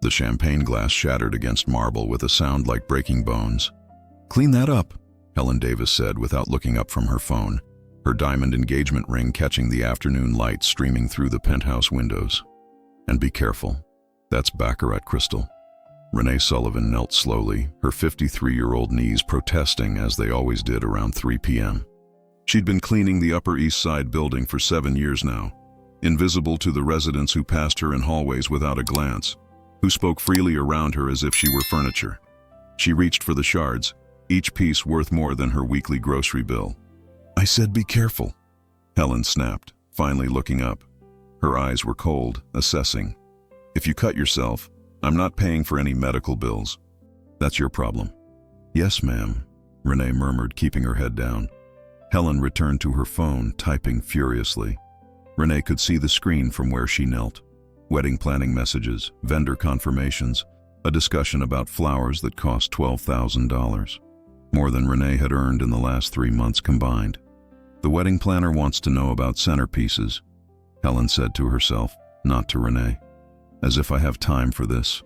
The champagne glass shattered against marble with a sound like breaking bones. "Clean that up," Helen Davis said without looking up from her phone, her diamond engagement ring catching the afternoon light streaming through the penthouse windows. "And be careful. That's baccarat crystal." Renee Sullivan knelt slowly, her 53-year-old knees protesting as they always did around 3 p.m. She'd been cleaning the Upper East Side building for 7 years now, invisible to the residents who passed her in hallways without a glance, who spoke freely around her as if she were furniture. She reached for the shards, each piece worth more than her weekly grocery bill. "I said be careful," Helen snapped, finally looking up. Her eyes were cold, assessing. "If you cut yourself, I'm not paying for any medical bills. That's your problem." "Yes, ma'am," Renee murmured, keeping her head down. Helen returned to her phone, typing furiously. Renee could see the screen from where she knelt. Wedding planning messages, vendor confirmations, a discussion about flowers that cost $12,000. More than Renee had earned in the last 3 months combined. "The wedding planner wants to know about centerpieces," Helen said to herself, not to Renee. "As if I have time for this.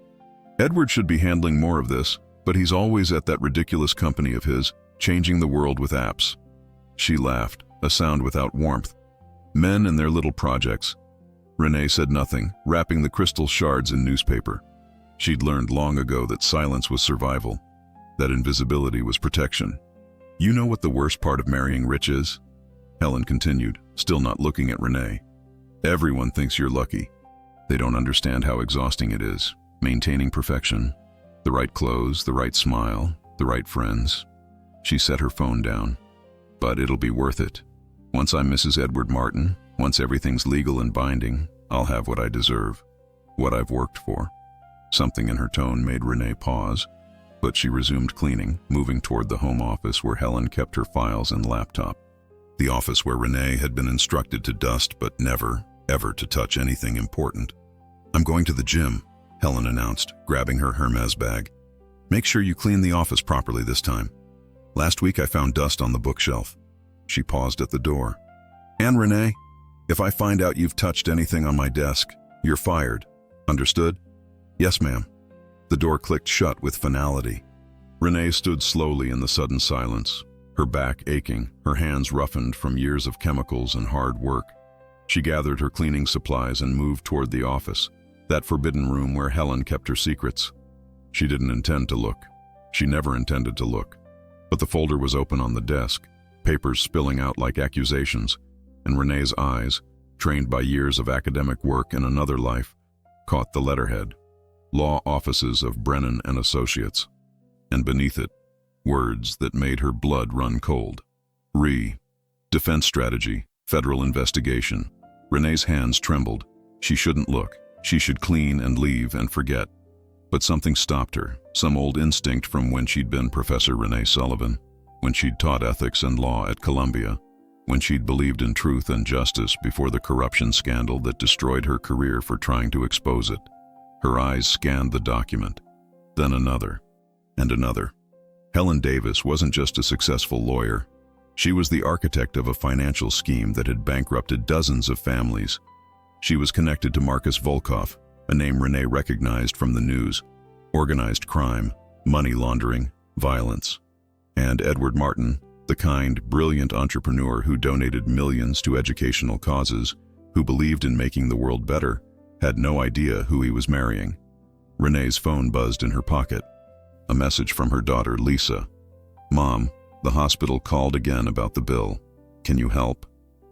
Edward should be handling more of this, but he's always at that ridiculous company of his, changing the world with apps." She laughed, a sound without warmth. Men and their little projects. Renee said nothing, wrapping the crystal shards in newspaper. She'd learned long ago that silence was survival, that invisibility was protection. "You know what the worst part of marrying rich is?" Helen continued, still not looking at Renee. "Everyone thinks you're lucky. They don't understand how exhausting it is, maintaining perfection. The right clothes, the right smile, the right friends." She set her phone down. "But it'll be worth it. Once I'm Mrs. Edward Martin, once everything's legal and binding, I'll have what I deserve, what I've worked for." Something in her tone made Renee pause, but she resumed cleaning, moving toward the home office where Helen kept her files and laptop. The office where Renee had been instructed to dust but never, ever to touch anything important. "I'm going to the gym," Helen announced, grabbing her Hermes bag. "Make sure you clean the office properly this time. Last week I found dust on the bookshelf." She paused at the door. "And Renee, if I find out you've touched anything on my desk, you're fired. Understood?" "Yes, ma'am." The door clicked shut with finality. Renee stood slowly in the sudden silence, her back aching, her hands roughened from years of chemicals and hard work. She gathered her cleaning supplies and moved toward the office, that forbidden room where Helen kept her secrets. She didn't intend to look. She never intended to look. But the folder was open on the desk, papers spilling out like accusations, and Renee's eyes, trained by years of academic work in another life, caught the letterhead. Law Offices of Brennan and Associates. And beneath it, words that made her blood run cold. Defense Strategy, Federal Investigation. Renee's hands trembled. She shouldn't look. She should clean and leave and forget. But something stopped her, some old instinct from when she'd been Professor Renee Sullivan, when she'd taught ethics and law at Columbia, when she'd believed in truth and justice before the corruption scandal that destroyed her career for trying to expose it. Her eyes scanned the document, then another, and another. Helen Davis wasn't just a successful lawyer. She was the architect of a financial scheme that had bankrupted dozens of families. She was connected to Marcus Volkov, a name Renee recognized from the news, organized crime, money laundering, violence. And Edward Martin, the kind, brilliant entrepreneur who donated millions to educational causes, who believed in making the world better, had no idea who he was marrying. Renee's phone buzzed in her pocket. A message from her daughter, Lisa. "Mom, the hospital called again about the bill. Can you help?"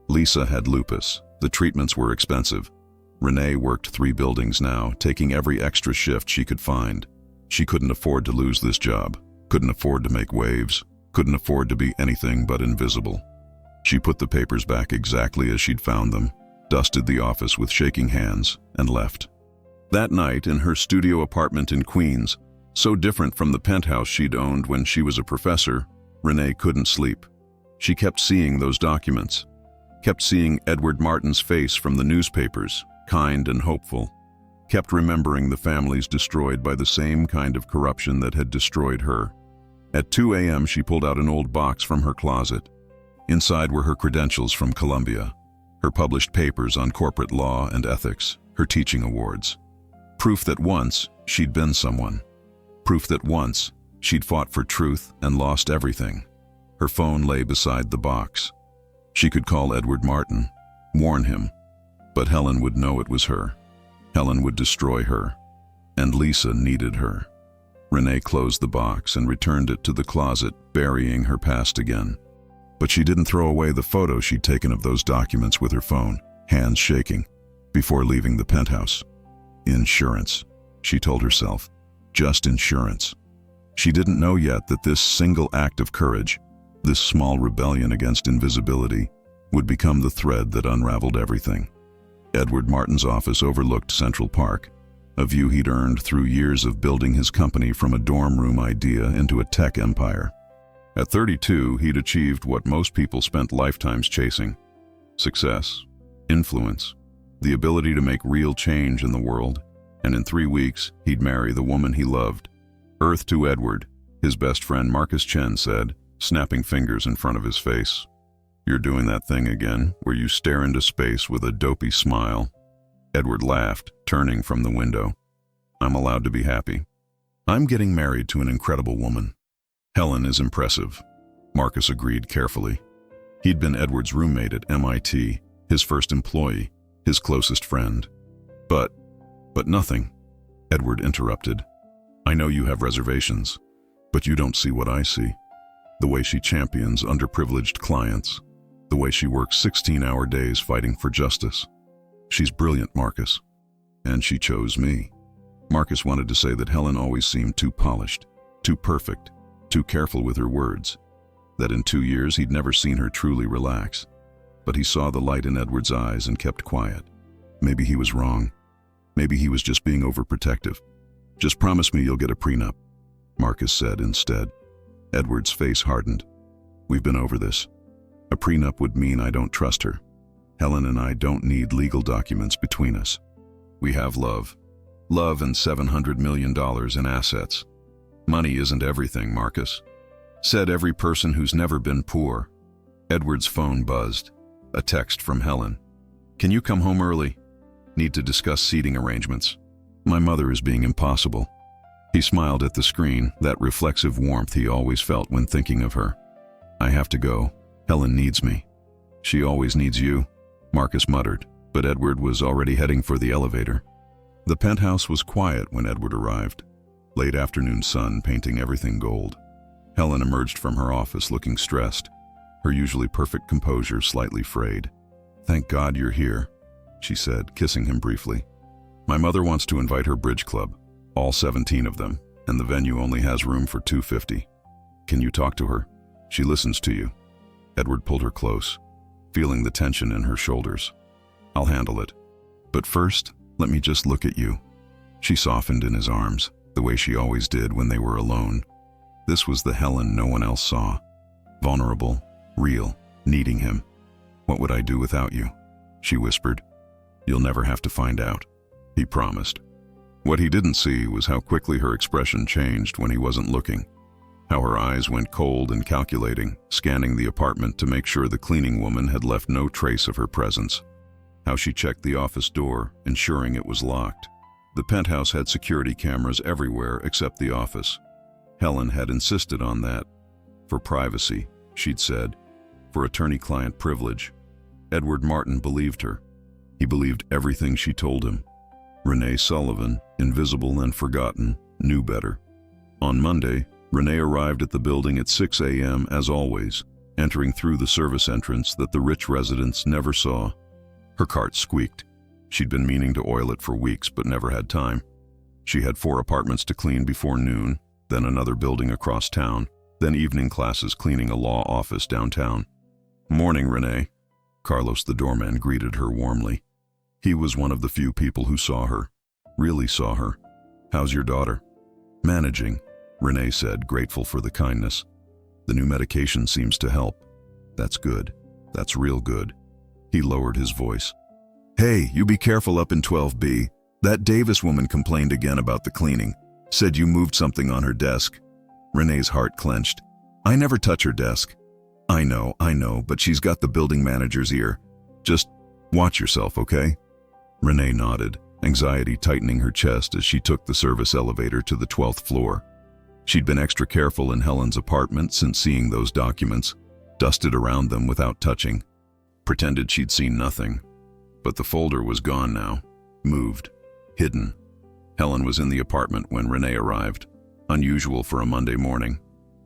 Lisa had lupus. The treatments were expensive. Renee worked 3 buildings now, taking every extra shift she could find. She couldn't afford to lose this job, couldn't afford to make waves, couldn't afford to be anything but invisible. She put the papers back exactly as she'd found them, dusted the office with shaking hands, and left. That night, in her studio apartment in Queens, so different from the penthouse she'd owned when she was a professor, Renee couldn't sleep. She kept seeing those documents, kept seeing Edward Martin's face from the newspapers, kind and hopeful, kept remembering the families destroyed by the same kind of corruption that had destroyed her. At 2 a.m. she pulled out an old box from her closet. Inside were her credentials from Columbia, her published papers on corporate law and ethics, her teaching awards. Proof that once, She'd been someone. Proof that once, she'd fought for truth and lost everything. Her phone lay beside the box. She could call Edward Martin, warn him, but Helen would know it was her. Helen would destroy her, and Lisa needed her. Renee closed the box and returned it to the closet, burying her past again. But she didn't throw away the photo she'd taken of those documents with her phone, hands shaking, before leaving the penthouse. Insurance, she told herself. Just insurance. She didn't know yet that this single act of courage, this small rebellion against invisibility, would become the thread that unraveled everything. Edward Martin's office overlooked Central Park, a view he'd earned through years of building his company from a dorm room idea into a tech empire. At 32, he'd achieved what most people spent lifetimes chasing: success, influence, the ability to make real change in the world, and in 3 weeks, he'd marry the woman he loved. Earth to Edward, his best friend Marcus Chen said, snapping fingers in front of his face. "You're doing that thing again, where you stare into space with a dopey smile." Edward laughed, turning from the window. "I'm allowed to be happy. I'm getting married to an incredible woman. Helen is impressive," Marcus agreed carefully. He'd been Edward's roommate at MIT, his first employee, his closest friend. But nothing," Edward interrupted. "I know you have reservations, but you don't see what I see. The way she champions underprivileged clients, the way she works 16-hour days fighting for justice. She's brilliant, Marcus. And she chose me." Marcus wanted to say that Helen always seemed too polished, too perfect, too careful with her words, that in 2 years he'd never seen her truly relax. But he saw the light in Edward's eyes and kept quiet. Maybe he was wrong. Maybe he was just being overprotective. "Just promise me you'll get a prenup," Marcus said instead. Edward's face hardened. "We've been over this. A prenup would mean I don't trust her. Helen and I don't need legal documents between us. We have love. Love and $700 million in assets. Money isn't everything, Marcus," said every person who's never been poor. Edward's phone buzzed. A text from Helen. "Can you come home early? Need to discuss seating arrangements. My mother is being impossible." He smiled at the screen, that reflexive warmth he always felt when thinking of her. "I have to go. Helen needs me." "She always needs you," Marcus muttered, but Edward was already heading for the elevator. The penthouse was quiet when Edward arrived. Late afternoon sun painting everything gold. Helen emerged from her office looking stressed, her usually perfect composure slightly frayed. "Thank God you're here," she said, kissing him briefly. "My mother wants to invite her bridge club, all 17 of them, and the venue only has room for 250. Can you talk to her? She listens to you." Edward pulled her close, feeling the tension in her shoulders. "I'll handle it. But first, let me just look at you." She softened in his arms, the way she always did when they were alone. This was the Helen no one else saw. Vulnerable, real, needing him. "What would I do without you?" she whispered. "You'll never have to find out," he promised. What he didn't see was how quickly her expression changed when he wasn't looking. How her eyes went cold and calculating, scanning the apartment to make sure the cleaning woman had left no trace of her presence. How she checked the office door, ensuring it was locked. The penthouse had security cameras everywhere except the office. Helen had insisted on that. For privacy, she'd said. For attorney-client privilege. Edward Martin believed her. He believed everything she told him. Renee Sullivan, invisible and forgotten, knew better. On Monday, Renee arrived at the building at 6 a.m. as always, entering through the service entrance that the rich residents never saw. Her cart squeaked. She'd been meaning to oil it for weeks but never had time. She had 4 apartments to clean before noon, then another building across town, then evening classes cleaning a law office downtown. "Morning, Renee." Carlos the doorman greeted her warmly. He was one of the few people who saw her, really saw her. "How's your daughter?" "Managing," Renee said, grateful for the kindness. "The new medication seems to help." "That's good. That's real good." He lowered his voice. "Hey, you be careful up in 12B. That Davis woman complained again about the cleaning. Said you moved something on her desk." Renee's heart clenched. "I never touch her desk." I know, but she's got the building manager's ear. Just watch yourself, okay?" Renee nodded, anxiety tightening her chest as she took the service elevator to the 12th floor. She'd been extra careful in Helen's apartment since seeing those documents, dusted around them without touching, pretended she'd seen nothing. But the folder was gone now, moved, hidden. Helen was in the apartment when Renee arrived, unusual for a Monday morning.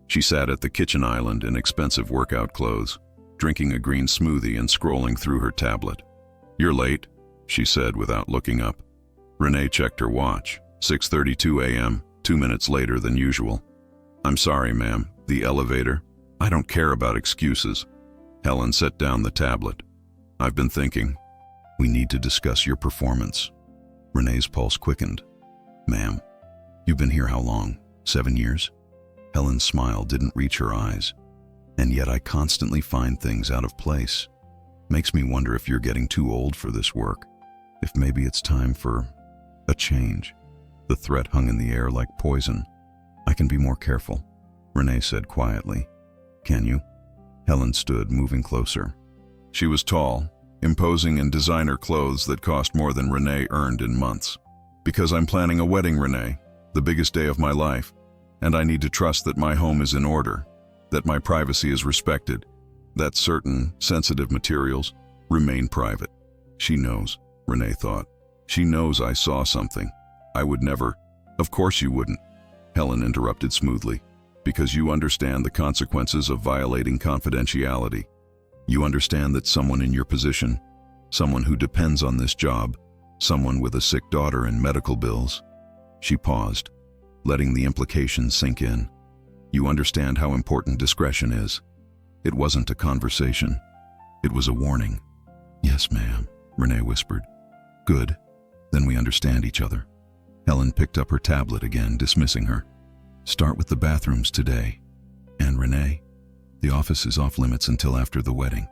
She sat at the kitchen island in expensive workout clothes, drinking a green smoothie and scrolling through her tablet. "You're late," she said without looking up. Renee checked her watch, 6:32 a.m., 2 minutes later than usual. "I'm sorry, ma'am, the elevator." "I don't care about excuses." Helen set down the tablet. "I've been thinking. We need to discuss your performance." Renee's pulse quickened. "Ma'am, you've been here how long? 7 years?" Helen's smile didn't reach her eyes. "And yet I constantly find things out of place. Makes me wonder if you're getting too old for this work. If maybe it's time for a change." The threat hung in the air like poison. "I can be more careful," Renee said quietly. "Can you?" Helen stood, moving closer. She was tall, imposing in designer clothes that cost more than Renee earned in months. "Because I'm planning a wedding, Renee, the biggest day of my life, and I need to trust that my home is in order, that my privacy is respected, that certain sensitive materials remain private." She knows, Renee thought. She knows I saw something. I would never. "Of course you wouldn't," Helen interrupted smoothly. "Because you understand the consequences of violating confidentiality. You understand that someone in your position, someone who depends on this job, someone with a sick daughter and medical bills." She paused, letting the implications sink in. "You understand how important discretion is." It wasn't a conversation. It was a warning. "Yes, ma'am," Renee whispered. "Good. Then we understand each other." Helen picked up her tablet again, dismissing her. "Start with the bathrooms today. And Renee, the office is off limits until after the wedding."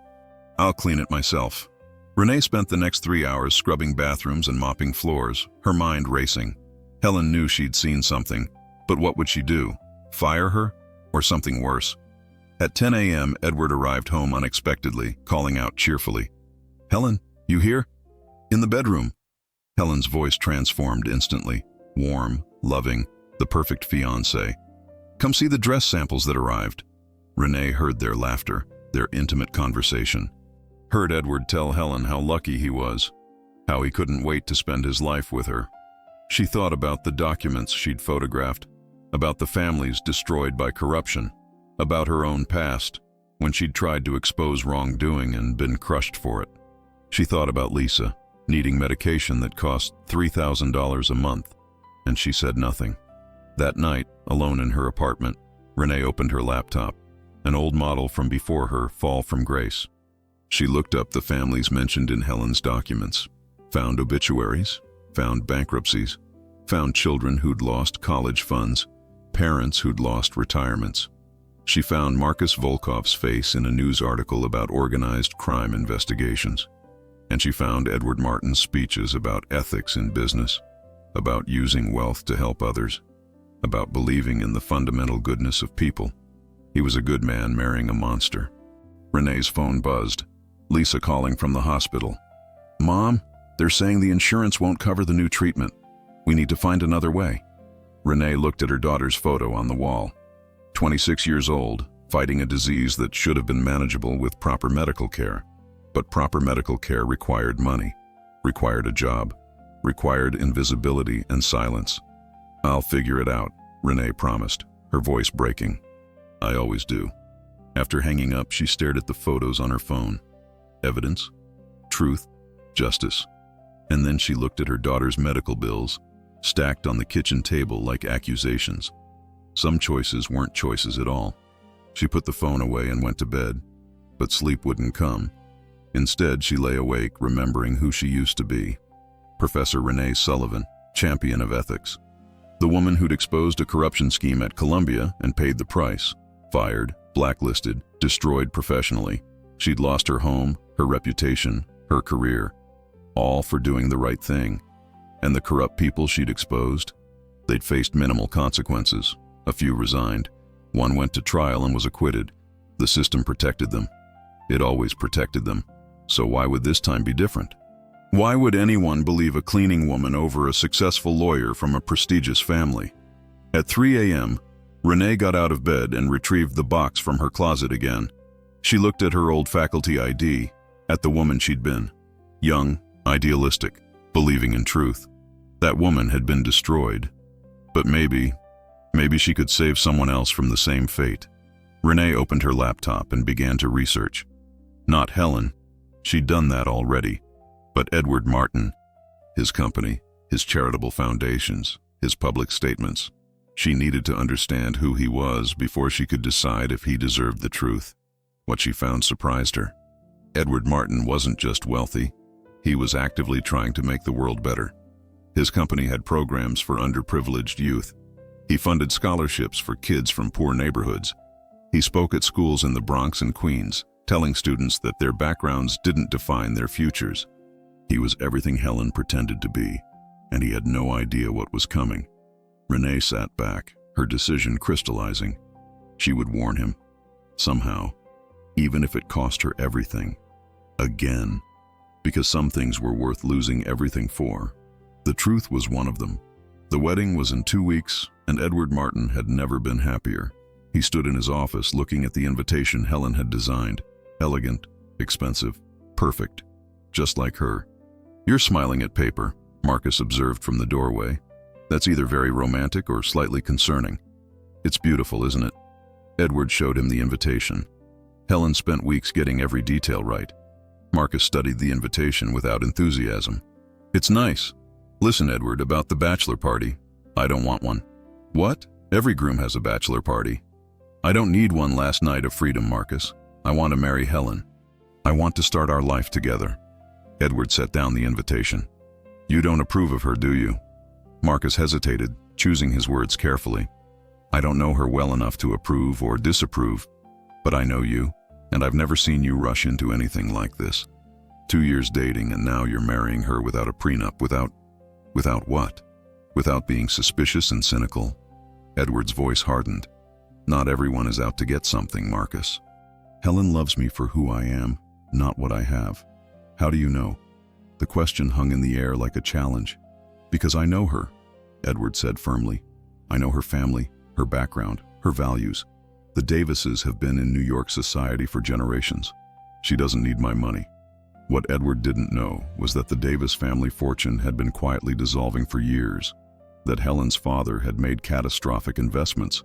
"I'll clean it myself." Renee spent the next 3 hours scrubbing bathrooms and mopping floors, her mind racing. Helen knew she'd seen something, but what would she do? Fire her? Or something worse? At 10 a.m., Edward arrived home unexpectedly, calling out cheerfully. "Helen, you here?" "In the bedroom." Helen's voice transformed instantly, warm, loving, the perfect fiancé. "Come see the dress samples that arrived." Renee heard their laughter, their intimate conversation. Heard Edward tell Helen how lucky he was, how he couldn't wait to spend his life with her. She thought about the documents she'd photographed, about the families destroyed by corruption, about her own past, when she'd tried to expose wrongdoing and been crushed for it. She thought about Lisa, needing medication that cost $3,000 a month, and she said nothing. That night, alone in her apartment, Renee opened her laptop, an old model from before her fall from grace. She looked up the families mentioned in Helen's documents, found obituaries, found bankruptcies, found children who'd lost college funds, parents who'd lost retirements. She found Marcus Volkov's face in a news article about organized crime investigations. And she found Edward Martin's speeches about ethics in business, about using wealth to help others, about believing in the fundamental goodness of people. He was a good man marrying a monster. Renee's phone buzzed. Lisa calling from the hospital. "Mom, they're saying the insurance won't cover the new treatment. We need to find another way." Renee looked at her daughter's photo on the wall. 26 years old, fighting a disease that should have been manageable with proper medical care. But proper medical care required money, required a job, required invisibility and silence. "I'll figure it out," Renee promised, her voice breaking. "I always do." After hanging up, she stared at the photos on her phone. Evidence, truth, justice. And then she looked at her daughter's medical bills, stacked on the kitchen table like accusations. Some choices weren't choices at all. She put the phone away and went to bed, but sleep wouldn't come. Instead, she lay awake, remembering who she used to be. Professor Renee Sullivan, champion of ethics. The woman who'd exposed a corruption scheme at Columbia and paid the price. Fired, blacklisted, destroyed professionally. She'd lost her home, her reputation, her career, all for doing the right thing. And the corrupt people she'd exposed? They'd faced minimal consequences. A few resigned. One went to trial and was acquitted. The system protected them. It always protected them. So why would this time be different? Why would anyone believe a cleaning woman over a successful lawyer from a prestigious family? At 3 a.m., Renee got out of bed and retrieved the box from her closet again. She looked at her old faculty ID, at the woman she'd been. Young, idealistic, believing in truth. That woman had been destroyed. But maybe she could save someone else from the same fate. Renee opened her laptop and began to research. Not Helen. She'd done that already. But Edward Martin, his company, his charitable foundations, his public statements. She needed to understand who he was before she could decide if he deserved the truth. What she found surprised her. Edward Martin wasn't just wealthy. He was actively trying to make the world better. His company had programs for underprivileged youth. He funded scholarships for kids from poor neighborhoods. He spoke at schools in the Bronx and Queens, telling students that their backgrounds didn't define their futures. He was everything Helen pretended to be, and he had no idea what was coming. Renee sat back, her decision crystallizing. She would warn him. Somehow. Even if it cost her everything. Again. Because some things were worth losing everything for. The truth was one of them. The wedding was in 2 weeks, and Edward Martin had never been happier. He stood in his office looking at the invitation Helen had designed. Elegant, expensive, perfect. Just like her. "You're smiling at paper," Marcus observed from the doorway. "That's either very romantic or slightly concerning." "It's beautiful, isn't it?" Edward showed him the invitation. Helen spent weeks getting every detail right. Marcus studied the invitation without enthusiasm. "It's nice. Listen, Edward, about the bachelor party. I don't want one." "What? Every groom has a bachelor party." "I don't need one last night of freedom, Marcus. I want to marry Helen. I want to start our life together." Edward set down the invitation. "You don't approve of her, do you?" Marcus hesitated, choosing his words carefully. "I don't know her well enough to approve or disapprove, but I know you, and I've never seen you rush into anything like this. 2 years dating, and now you're marrying her without a prenup, without what? Without being suspicious and cynical." Edward's voice hardened. "Not everyone is out to get something, Marcus. Helen loves me for who I am, not what I have." "How do you know?" The question hung in the air like a challenge. "Because I know her," Edward said firmly. "I know her family, her background, her values. The Davises have been in New York society for generations. She doesn't need my money." What Edward didn't know was that the Davis family fortune had been quietly dissolving for years, that Helen's father had made catastrophic investments,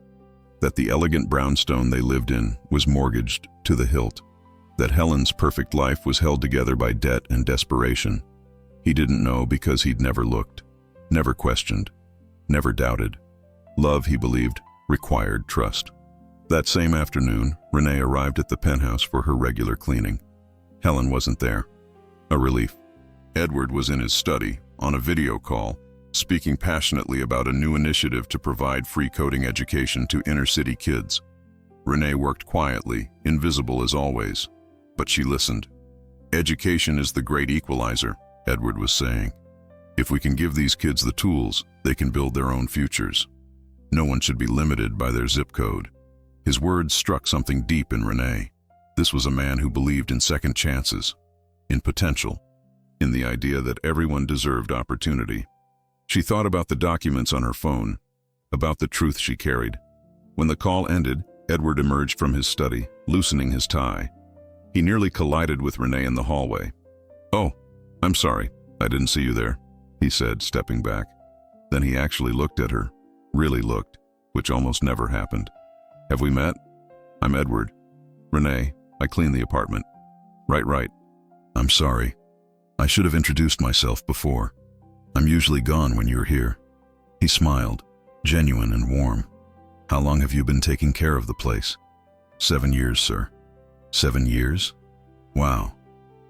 that the elegant brownstone they lived in was mortgaged to the hilt, that Helen's perfect life was held together by debt and desperation. He didn't know because he'd never looked, never questioned, never doubted. Love, he believed, required trust. That same afternoon, Renee arrived at the penthouse for her regular cleaning. Helen wasn't there. A relief. Edward was in his study, on a video call, speaking passionately about a new initiative to provide free coding education to inner-city kids. Renee worked quietly, invisible as always, but she listened. "Education is the great equalizer," Edward was saying. "If we can give these kids the tools, they can build their own futures. No one should be limited by their zip code." His words struck something deep in Renee. This was a man who believed in second chances, in potential, in the idea that everyone deserved opportunity. She thought about the documents on her phone, about the truth she carried. When the call ended, Edward emerged from his study, loosening his tie. He nearly collided with Renee in the hallway. "Oh, I'm sorry, I didn't see you there," he said, stepping back. Then he actually looked at her, really looked, which almost never happened. "Have we met?" "I'm Edward. Renee, I clean the apartment." Right. "I'm sorry. I should have introduced myself before. I'm usually gone when you're here." He smiled, genuine and warm. "How long have you been taking care of the place?" 7 years, sir." 7 years? Wow.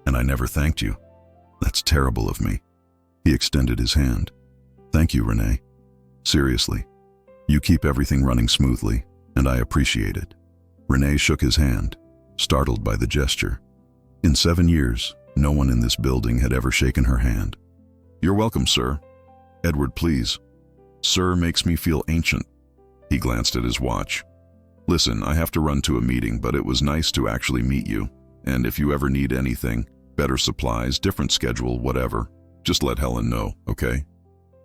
And I never thanked you. That's terrible of me." He extended his hand. "Thank you, Renee. Seriously. You keep everything running smoothly, and I appreciate it." Renee shook his hand, startled by the gesture. In 7 years, no one in this building had ever shaken her hand. "You're welcome, sir." "Edward, please." "Sir makes me feel ancient." He glanced at his watch. "Listen, I have to run to a meeting, but it was nice to actually meet you. And if you ever need anything, Better supplies, different schedule, whatever. Just let Helen know, okay?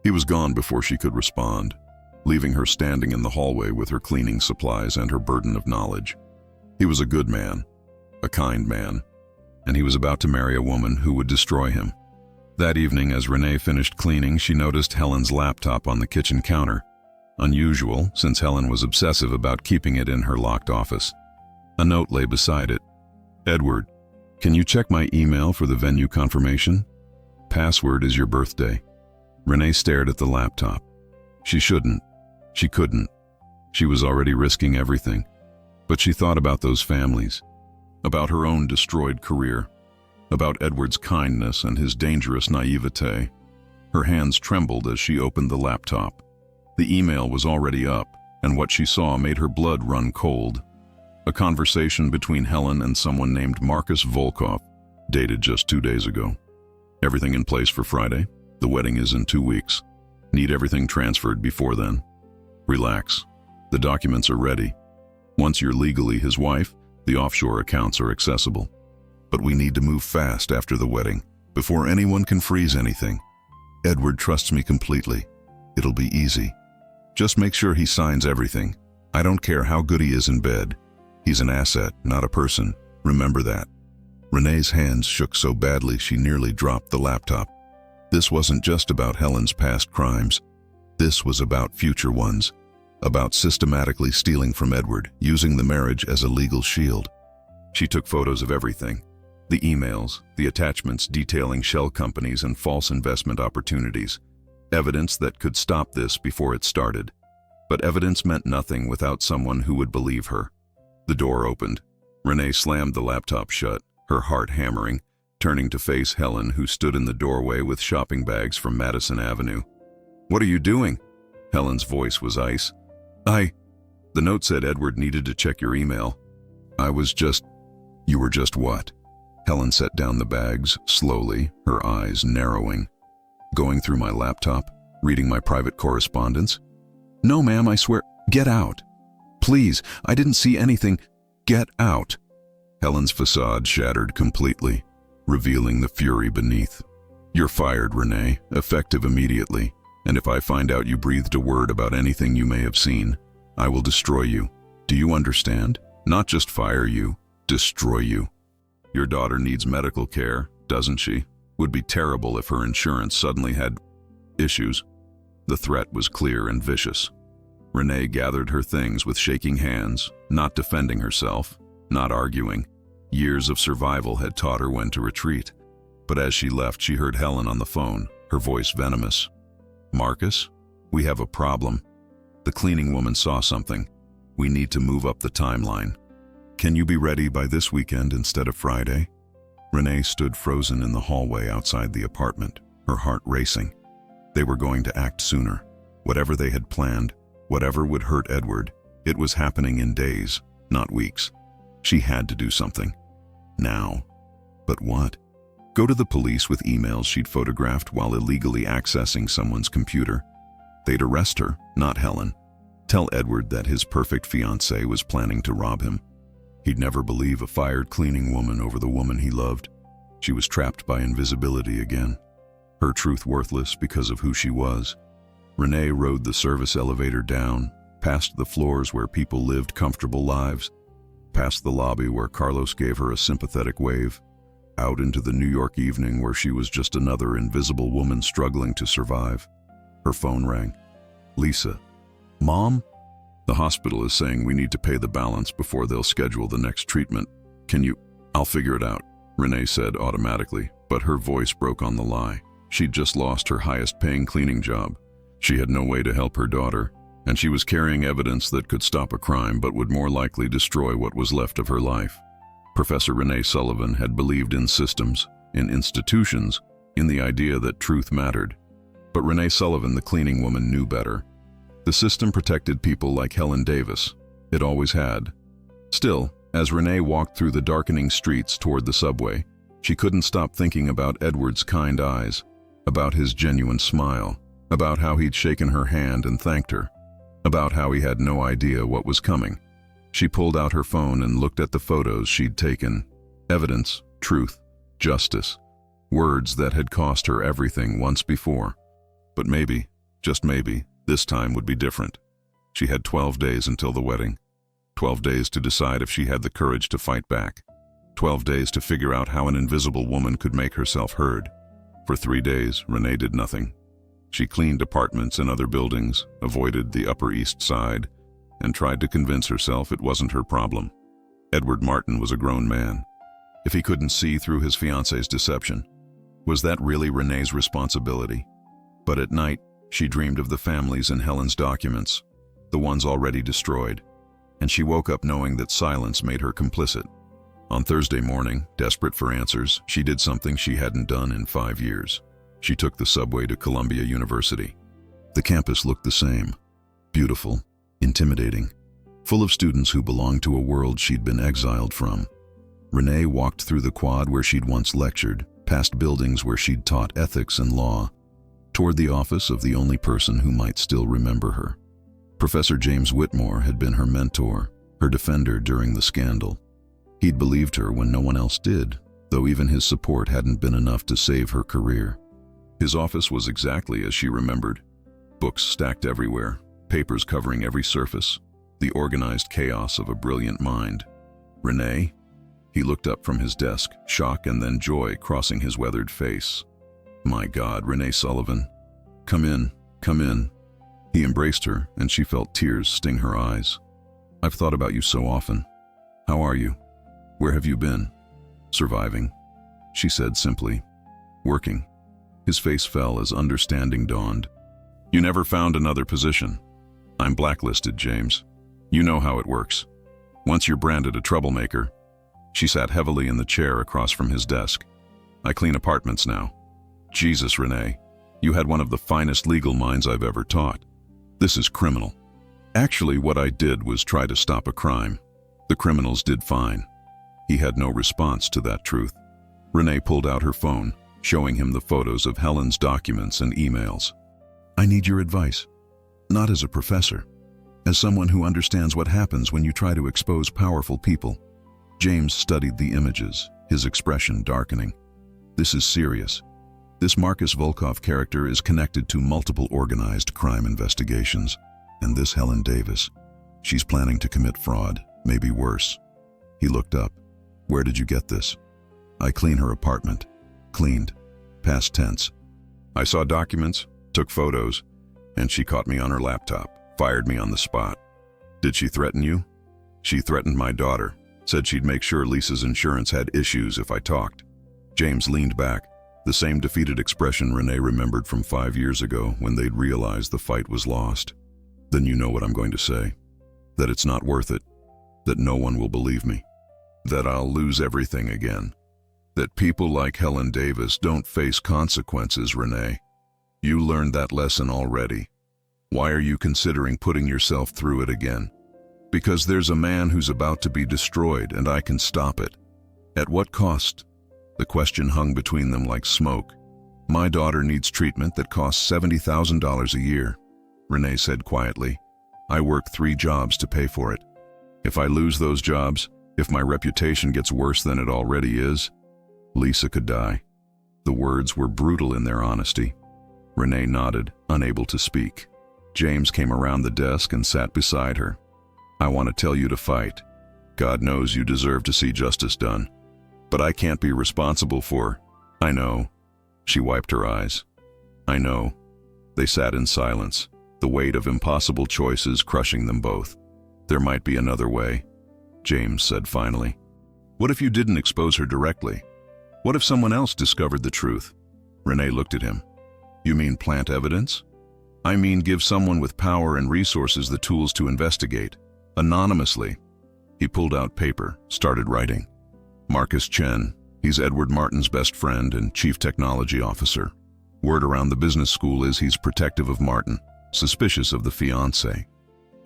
He was gone before she could respond, leaving her standing in the hallway with her cleaning supplies and her burden of knowledge. He was a good man, a kind man, and he was about to marry a woman who would destroy him. That evening, as Renee finished cleaning, she noticed Helen's laptop on the kitchen counter. Unusual, since Helen was obsessive about keeping it in her locked office. A note lay beside it. "Edward, can you check my email for the venue confirmation? Password is your birthday." Renee stared at the laptop. She shouldn't. She couldn't. She was already risking everything. But she thought about those families, about her own destroyed career, about Edward's kindness and his dangerous naivete. Her hands trembled as she opened the laptop. The email was already up, and what she saw made her blood run cold. A conversation between Helen and someone named Marcus Volkov, dated just 2 days ago. "Everything in place for Friday? The wedding is in 2 weeks. Need everything transferred before then. Relax. The documents are ready. Once you're legally his wife, the offshore accounts are accessible. But we need to move fast after the wedding, before anyone can freeze anything. Edward trusts me completely. It'll be easy. Just make sure he signs everything. I don't care how good he is in bed. He's an asset, not a person. Remember that." Renee's hands shook so badly she nearly dropped the laptop. This wasn't just about Helen's past crimes. This was about future ones. About systematically stealing from Edward, using the marriage as a legal shield. She took photos of everything. The emails, the attachments detailing shell companies and false investment opportunities. Evidence that could stop this before it started. But evidence meant nothing without someone who would believe her. The door opened. Renee slammed the laptop shut, her heart hammering, turning to face Helen, who stood in the doorway with shopping bags from Madison Avenue. "What are you doing?" Helen's voice was ice. The note said Edward needed to check your email. You were just what?" Helen set down the bags, slowly, her eyes narrowing. "Going through my laptop, reading my private correspondence?" "No, ma'am, I swear." "Get out. Please, I didn't see anything. Get out." Helen's facade shattered completely, revealing the fury beneath. "You're fired, Renee, effective immediately. And if I find out you breathed a word about anything you may have seen, I will destroy you. Do you understand? Not just fire you, destroy you. Your daughter needs medical care, doesn't she? Would be terrible if her insurance suddenly had issues." The threat was clear and vicious. Renee gathered her things with shaking hands, not defending herself, not arguing. Years of survival had taught her when to retreat. But as she left, she heard Helen on the phone, her voice venomous. "Marcus, we have a problem. The cleaning woman saw something. We need to move up the timeline. Can you be ready by this weekend instead of Friday?" Renee stood frozen in the hallway outside the apartment, her heart racing. They were going to act sooner. Whatever they had planned, whatever would hurt Edward, it was happening in days, not weeks. She had to do something. Now. But what? Go to the police with emails she'd photographed while illegally accessing someone's computer. They'd arrest her, not Helen. Tell Edward that his perfect fiancée was planning to rob him. He'd never believe a fired cleaning woman over the woman he loved. She was trapped by invisibility again. Her truth worthless because of who she was. Renee rode the service elevator down, past the floors where people lived comfortable lives, past the lobby where Carlos gave her a sympathetic wave, out into the New York evening where she was just another invisible woman struggling to survive. Her phone rang. "Lisa." "Mom?" "The hospital is saying we need to pay the balance before they'll schedule the next treatment. Can you—" "I'll figure it out," Renee said automatically, but her voice broke on the lie. She'd just lost her highest-paying cleaning job. She had no way to help her daughter, and she was carrying evidence that could stop a crime but would more likely destroy what was left of her life. Professor Renee Sullivan had believed in systems, in institutions, in the idea that truth mattered. But Renee Sullivan, the cleaning woman, knew better. The system protected people like Helen Davis. It always had. Still, as Renee walked through the darkening streets toward the subway, she couldn't stop thinking about Edward's kind eyes, about his genuine smile, about how he'd shaken her hand and thanked her, about how he had no idea what was coming. She pulled out her phone and looked at the photos she'd taken. Evidence, truth, Justice. Words that had cost her everything once before. But maybe, just maybe, this time would be different. She had 12 days until the wedding. 12 days to decide if she had the courage to fight back. 12 days to figure out how an invisible woman could make herself heard. For 3 days, Renee did nothing. She cleaned apartments in other buildings, avoided the Upper East Side, and tried to convince herself it wasn't her problem. Edward Martin was a grown man. If he couldn't see through his fiancée's deception, was that really Renee's responsibility? But at night, she dreamed of the families in Helen's documents, the ones already destroyed, and she woke up knowing that silence made her complicit. On Thursday morning, desperate for answers, she did something she hadn't done in 5 years. She took the subway to Columbia University. The campus looked the same. Beautiful, intimidating, full of students who belonged to a world she'd been exiled from. Renee walked through the quad where she'd once lectured, past buildings where she'd taught ethics and law, toward the office of the only person who might still remember her. Professor James Whitmore had been her mentor, her defender during the scandal. He'd believed her when no one else did, though even his support hadn't been enough to save her career. His office was exactly as she remembered. Books stacked everywhere, papers covering every surface, the organized chaos of a brilliant mind. Renee? He looked up from his desk, shock and then joy crossing his weathered face. My God, Renee Sullivan. Come in, come in. He embraced her, and she felt tears sting her eyes. I've thought about you so often. How are you? Where have you been? Surviving, she said simply. Working. His face fell as understanding dawned. You never found another position. I'm blacklisted, James. You know how it works. Once you're branded a troublemaker. She sat heavily in the chair across from his desk. I clean apartments now. Jesus, Renee, you had one of the finest legal minds I've ever taught. This is criminal. Actually, what I did was try to stop a crime. The criminals did fine. He had no response to that truth. Renee pulled out her phone, showing him the photos of Helen's documents and emails. I need your advice. Not as a professor, as someone who understands what happens when you try to expose powerful people. James studied the images, his expression darkening. This is serious. This Marcus Volkov character is connected to multiple organized crime investigations. And this Helen Davis, she's planning to commit fraud, maybe worse. He looked up. Where did you get this? I clean her apartment. Cleaned. Past tense. I saw documents, took photos, and she caught me on her laptop, fired me on the spot. Did she threaten you? She threatened my daughter, said she'd make sure Lisa's insurance had issues if I talked. James leaned back, the same defeated expression Renee remembered from 5 years ago when they'd realized the fight was lost. Then you know what I'm going to say. That it's not worth it. That no one will believe me. That I'll lose everything again. That people like Helen Davis don't face consequences, Renee. You learned that lesson already. Why are you considering putting yourself through it again? Because there's a man who's about to be destroyed and I can stop it. At what cost? The question hung between them like smoke. My daughter needs treatment that costs $70,000 a year, Renee said quietly. I work 3 jobs to pay for it. If I lose those jobs, if my reputation gets worse than it already is, Lisa could die. The words were brutal in their honesty. Renee nodded, unable to speak. James came around the desk and sat beside her. I want to tell you to fight. God knows you deserve to see justice done. But I can't be responsible for... I know. She wiped her eyes. I know. They sat in silence, the weight of impossible choices crushing them both. There might be another way, James said finally. What if you didn't expose her directly? What if someone else discovered the truth? Renee looked at him. You mean plant evidence? I mean give someone with power and resources the tools to investigate. Anonymously. He pulled out paper, started writing. Marcus Chen, he's Edward Martin's best friend and chief technology officer. Word around the business school is he's protective of Martin, suspicious of the fiancé.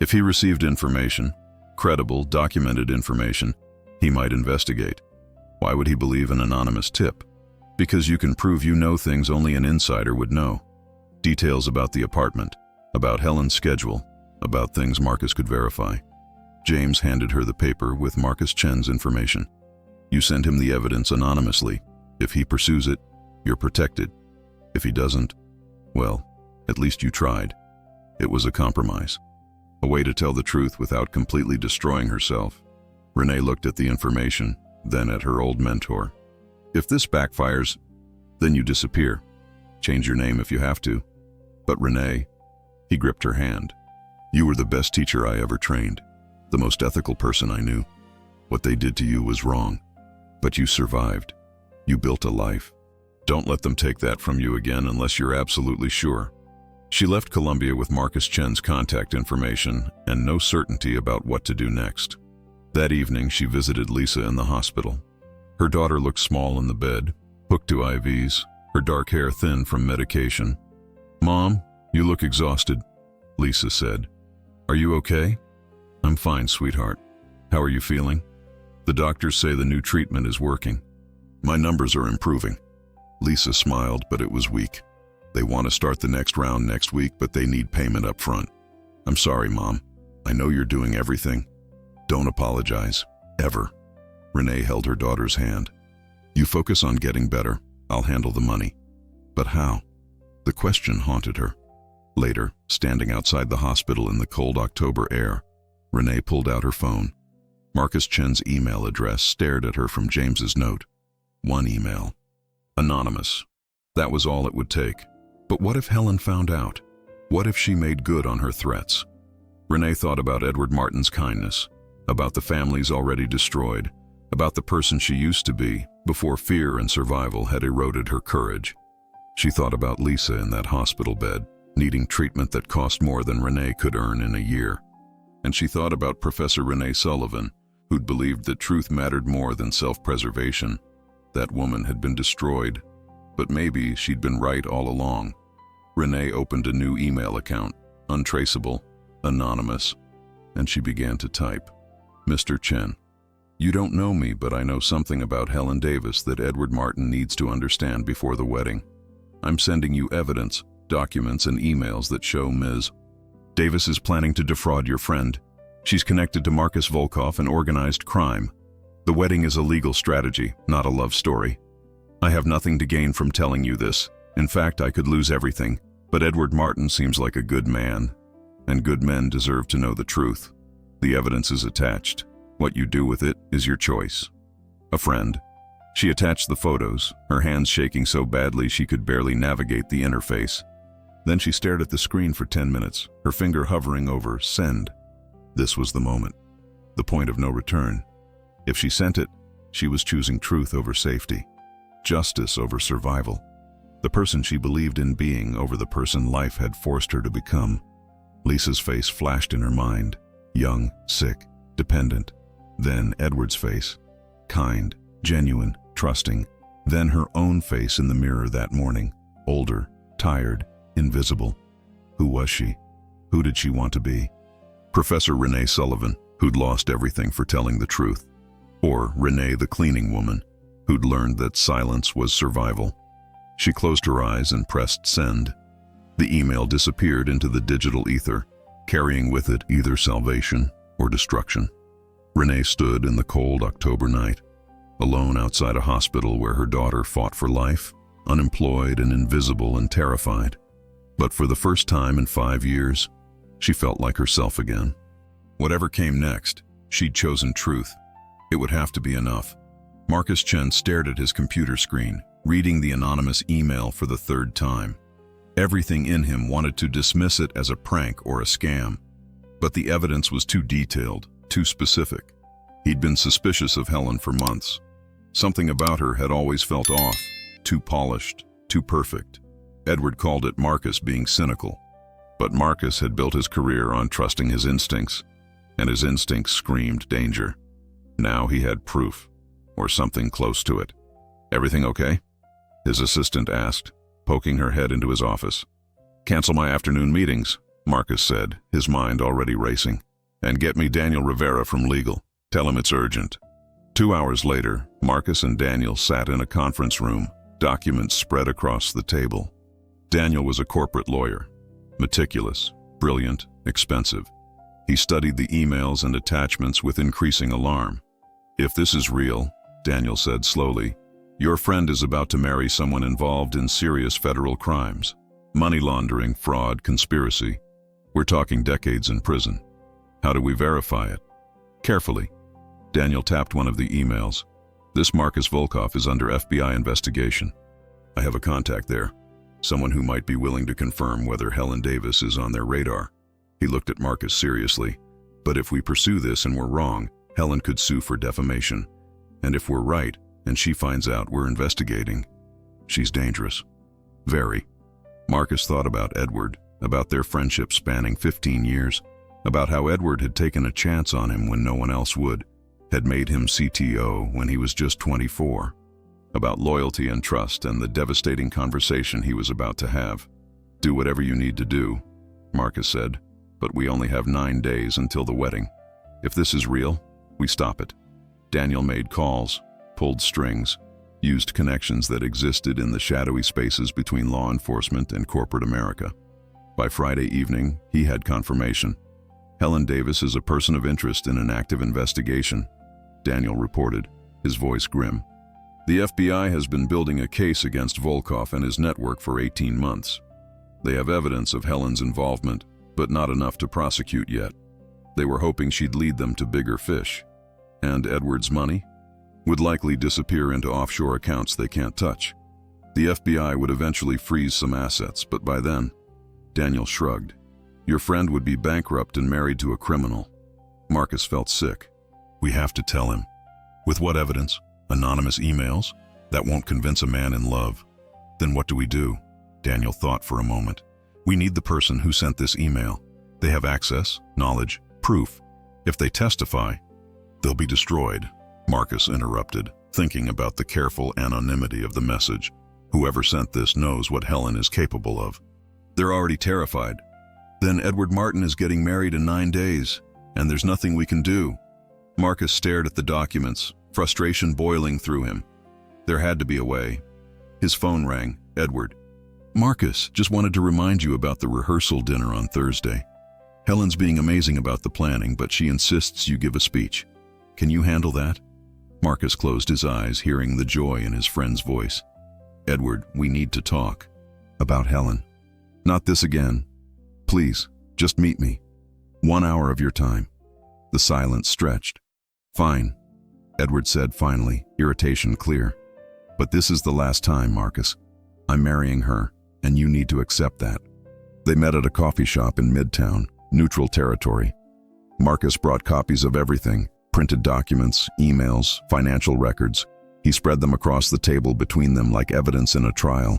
If he received information, credible, documented information, he might investigate. Why would he believe an anonymous tip? Because you can prove you know things only an insider would know. Details about the apartment, about Helen's schedule, about things Marcus could verify. James handed her the paper with Marcus Chen's information. You send him the evidence anonymously. If he pursues it, you're protected. If he doesn't, well, at least you tried. It was a compromise. A way to tell the truth without completely destroying herself. Renee looked at the information, then at her old mentor. If this backfires, then you disappear. Change your name if you have to. But Renee, he gripped her hand. You were the best teacher I ever trained, the most ethical person I knew. What they did to you was wrong, but you survived. You built a life. Don't let them take that from you again unless you're absolutely sure. She left Columbia with Marcus Chen's contact information and no certainty about what to do next. That evening, she visited Lisa in the hospital. Her daughter looked small in the bed, hooked to IVs, her dark hair thin from medication. "Mom, you look exhausted," Lisa said. "Are you okay?" "I'm fine, sweetheart. How are you feeling?" "The doctors say the new treatment is working. My numbers are improving." Lisa smiled, but it was weak. "They want to start the next round next week, but they need payment up front." "I'm sorry, Mom. I know you're doing everything. Don't apologize, ever." Renee held her daughter's hand. "You focus on getting better. I'll handle the money." But how? The question haunted her. Later, standing outside the hospital in the cold October air, Renee pulled out her phone. Marcus Chen's email address stared at her from James's note. One email. Anonymous. That was all it would take. But what if Helen found out? What if she made good on her threats? Renee thought about Edward Martin's kindness, about the families already destroyed, about the person she used to be before fear and survival had eroded her courage. She thought about Lisa in that hospital bed, needing treatment that cost more than Renee could earn in a year. And she thought about Professor Renee Sullivan, who'd believed that truth mattered more than self-preservation. That woman had been destroyed, but maybe she'd been right all along. Renee opened a new email account, untraceable, anonymous, and she began to type. "Mr. Chen, you don't know me, but I know something about Helen Davis that Edward Martin needs to understand before the wedding. I'm sending you evidence, documents, and emails that show Ms. Davis is planning to defraud your friend. She's connected to Marcus Volkov and organized crime. The wedding is a legal strategy, not a love story. I have nothing to gain from telling you this. In fact, I could lose everything, but Edward Martin seems like a good man, and good men deserve to know the truth. The evidence is attached. What you do with it is your choice. A friend." She attached the photos, her hands shaking so badly she could barely navigate the interface. Then she stared at the screen for 10 minutes, her finger hovering over send. This was the moment, the point of no return. If she sent it, she was choosing truth over safety, justice over survival, the person she believed in being over the person life had forced her to become. Lisa's face flashed in her mind, young, sick, dependent. Then Edward's face, kind, genuine, trusting. Then her own face in the mirror that morning, older, tired, invisible. Who was she? Who did she want to be? Professor Renee Sullivan, who'd lost everything for telling the truth. Or Renee the cleaning woman, who'd learned that silence was survival. She closed her eyes and pressed send. The email disappeared into the digital ether, carrying with it either salvation or destruction. Renee stood in the cold October night, alone outside a hospital where her daughter fought for life, unemployed and invisible and terrified. But for the first time in 5 years, she felt like herself again. Whatever came next, she'd chosen truth. It would have to be enough. Marcus Chen stared at his computer screen, reading the anonymous email for the third time. Everything in him wanted to dismiss it as a prank or a scam. But the evidence was too detailed, too specific. He'd been suspicious of Helen for months. Something about her had always felt off, too polished, too perfect. Edward called it Marcus being cynical. But Marcus had built his career on trusting his instincts, and his instincts screamed danger. Now he had proof, or something close to it. "Everything okay?" his assistant asked, poking her head into his office. "Cancel my afternoon meetings," Marcus said, his mind already racing. "And get me Daniel Rivera from legal. Tell him it's urgent." 2 hours later, Marcus and Daniel sat in a conference room, documents spread across the table. Daniel was a corporate lawyer, meticulous, brilliant, expensive. He studied the emails and attachments with increasing alarm. "If this is real," Daniel said slowly, Your friend is about to marry someone involved in serious federal crimes. Money laundering, fraud, conspiracy. We're talking decades in prison. How do we verify it? Carefully. Daniel tapped one of the emails. This Marcus Volkov is under FBI investigation. I have a contact there. Someone who might be willing to confirm whether Helen Davis is on their radar. He looked at Marcus seriously. But if we pursue this and we're wrong, Helen could sue for defamation. And if we're right, and she finds out we're investigating, she's dangerous. Very. Marcus thought about Edward, about their friendship spanning 15 years, about how Edward had taken a chance on him when no one else would, had made him CTO when he was just 24, about loyalty and trust and the devastating conversation he was about to have. Do whatever you need to do, Marcus said, but we only have 9 days until the wedding. If this is real, we stop it. Daniel made calls, pulled strings, used connections that existed in the shadowy spaces between law enforcement and corporate America. By Friday evening, he had confirmation. Helen Davis is a person of interest in an active investigation, Daniel reported, his voice grim. The FBI has been building a case against Volkov and his network for 18 months. They have evidence of Helen's involvement, but not enough to prosecute yet. They were hoping she'd lead them to bigger fish. And Edward's money would likely disappear into offshore accounts they can't touch. The FBI would eventually freeze some assets, but by then, Daniel shrugged. Your friend would be bankrupt and married to a criminal. Marcus felt sick. We have to tell him. With what evidence? Anonymous emails? That won't convince a man in love. Then what do we do? Daniel thought for a moment. We need the person who sent this email. They have access, knowledge, proof. If they testify, they'll be destroyed. Marcus interrupted, thinking about the careful anonymity of the message. Whoever sent this knows what Helen is capable of. They're already terrified. Then Edward Martin is getting married in 9 days, and there's nothing we can do. Marcus stared at the documents, frustration boiling through him. There had to be a way. His phone rang. Edward. Marcus, just wanted to remind you about the rehearsal dinner on Thursday. Helen's being amazing about the planning, but she insists you give a speech. Can you handle that? Marcus closed his eyes, hearing the joy in his friend's voice. Edward, we need to talk. About Helen. Not this again. Please, just meet me. 1 hour of your time. The silence stretched. Fine, Edward said finally, irritation clear. But this is the last time, Marcus. I'm marrying her, and you need to accept that. They met at a coffee shop in Midtown, neutral territory. Marcus brought copies of everything. Printed documents, emails, financial records. He spread them across the table between them like evidence in a trial.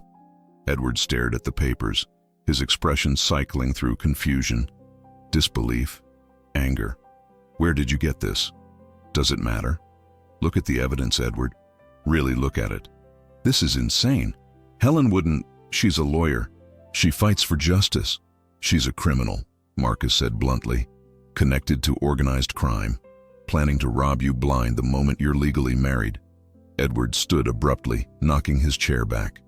Edward stared at the papers, his expression cycling through confusion, disbelief, anger. Where did you get this? Does it matter? Look at the evidence, Edward. Really look at it. This is insane. Helen wouldn't. She's a lawyer. She fights for justice. She's a criminal, Marcus said bluntly, connected to organized crime. Planning to rob you blind the moment you're legally married. Edward stood abruptly, knocking his chair back.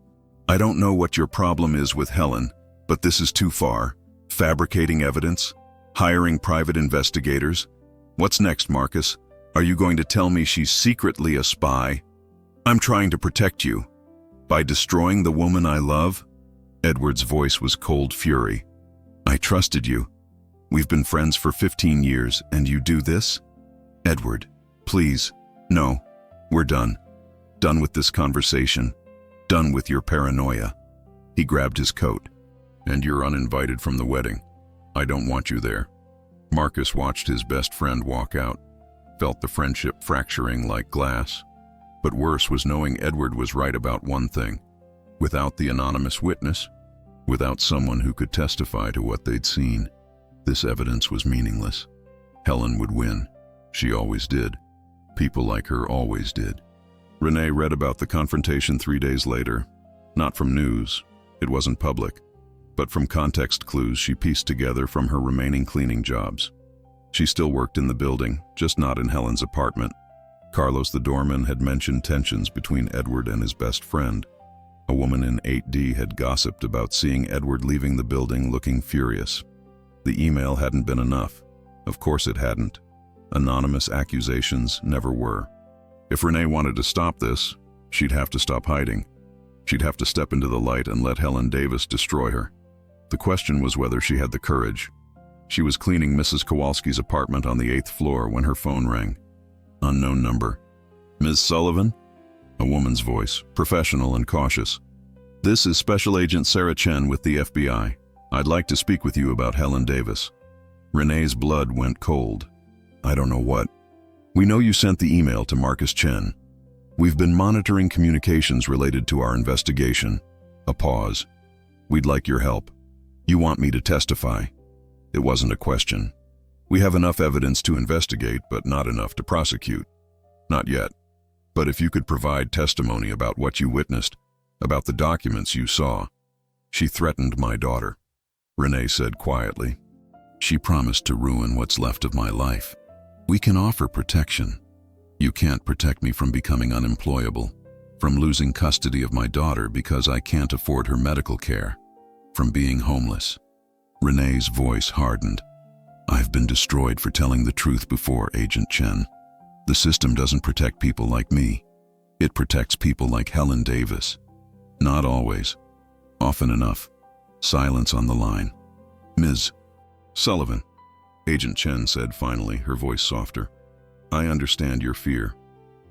I don't know what your problem is with Helen, but this is too far. Fabricating evidence? Hiring private investigators? What's next, Marcus? Are you going to tell me she's secretly a spy? I'm trying to protect you. By destroying the woman I love? Edward's voice was cold fury. I trusted you. We've been friends for 15 years, and you do this? Edward, please. No, we're done. Done with this conversation. Done with your paranoia. He grabbed his coat. And you're uninvited from the wedding. I don't want you there. Marcus watched his best friend walk out, felt the friendship fracturing like glass. But worse was knowing Edward was right about one thing. Without the anonymous witness, without someone who could testify to what they'd seen, this evidence was meaningless. Helen would win. She always did. People like her always did. Renee read about the confrontation 3 days later, not from news, it wasn't public, but from context clues she pieced together from her remaining cleaning jobs. She still worked in the building, just not in Helen's apartment. Carlos the doorman had mentioned tensions between Edward and his best friend. A woman in 8D had gossiped about seeing Edward leaving the building looking furious. The email hadn't been enough. Of course it hadn't. Anonymous accusations never were. If Renee wanted to stop this, She'd have to stop hiding. She'd have to step into the light and let Helen Davis destroy her. The question was whether she had the courage. She was cleaning Mrs. Kowalski's apartment on the 8th floor when her phone rang. Unknown number. "Ms. Sullivan?" A woman's voice, professional and cautious. "This is Special Agent Sarah Chen with the FBI. I'd like to speak with you about Helen Davis." Renee's blood went cold. "I don't know what." "We know you sent the email to Marcus Chen. We've been monitoring communications related to our investigation." A pause. "We'd like your help. You want me to testify?" It wasn't a question. "We have enough evidence to investigate, but not enough to prosecute." "Not yet. But if you could provide testimony about what you witnessed, about the documents you saw." "She threatened my daughter," Renee said quietly. "She promised to ruin what's left of my life. We can offer protection. You can't protect me from becoming unemployable, from losing custody of my daughter because I can't afford her medical care, from being homeless." Renee's voice hardened. "I've been destroyed for telling the truth before, Agent Chen. The system doesn't protect people like me. It protects people like Helen Davis. Not always. Often enough. Silence on the line. "Ms. Sullivan," Agent Chen said finally, her voice softer. "I understand your fear.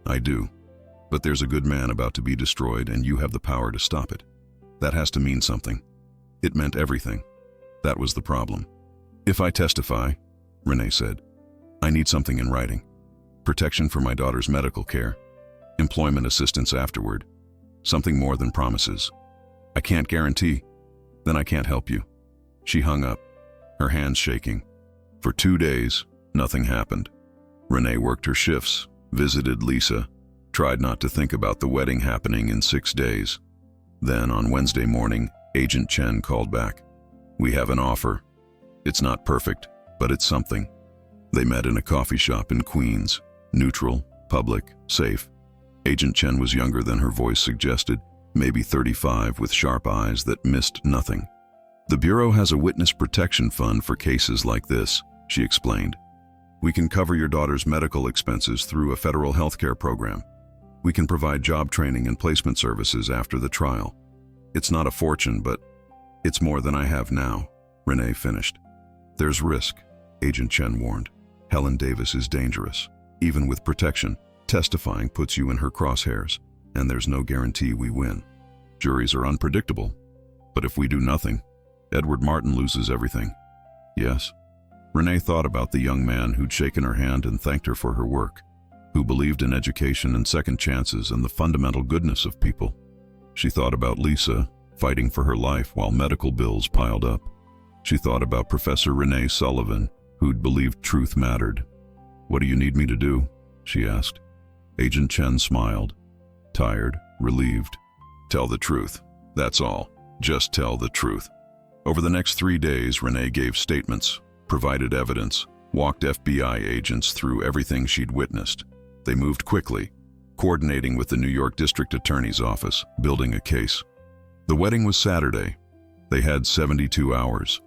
I do. But there's a good man about to be destroyed, and you have the power to stop it. That has to mean something." It meant everything. That was the problem. "If I testify," Renee said, "I need something in writing. Protection for my daughter's medical care. Employment assistance afterward. Something more than promises. I can't guarantee. Then I can't help you." She hung up, her hands shaking. For 2 days, nothing happened. Renee worked her shifts, visited Lisa, tried not to think about the wedding happening in 6 days. Then, on Wednesday morning, Agent Chen called back. "We have an offer. It's not perfect, but it's something." They met in a coffee shop in Queens. Neutral, public, safe. Agent Chen was younger than her voice suggested, maybe 35, with sharp eyes that missed nothing. "The Bureau has a witness protection fund for cases like this," she explained. "We can cover your daughter's medical expenses through a federal healthcare program. We can provide job training and placement services after the trial. It's not a fortune, but it's more than I have now," Renee finished. "There's risk," Agent Chen warned. "Helen Davis is dangerous. Even with protection, testifying puts you in her crosshairs, and there's no guarantee we win. Juries are unpredictable. But if we do nothing, Edward Martin loses everything." "Yes?" Renee thought about the young man who'd shaken her hand and thanked her for her work, who believed in education and second chances and the fundamental goodness of people. She thought about Lisa, fighting for her life while medical bills piled up. She thought about Professor Renee Sullivan, who'd believed truth mattered. "What do you need me to do?" she asked. Agent Chen smiled. Tired, relieved. "Tell the truth. That's all. Just tell the truth." Over the next 3 days, Renee gave statements, provided evidence, walked FBI agents through everything she'd witnessed. They moved quickly, coordinating with the New York District Attorney's Office, building a case. The wedding was Saturday. They had 72 hours.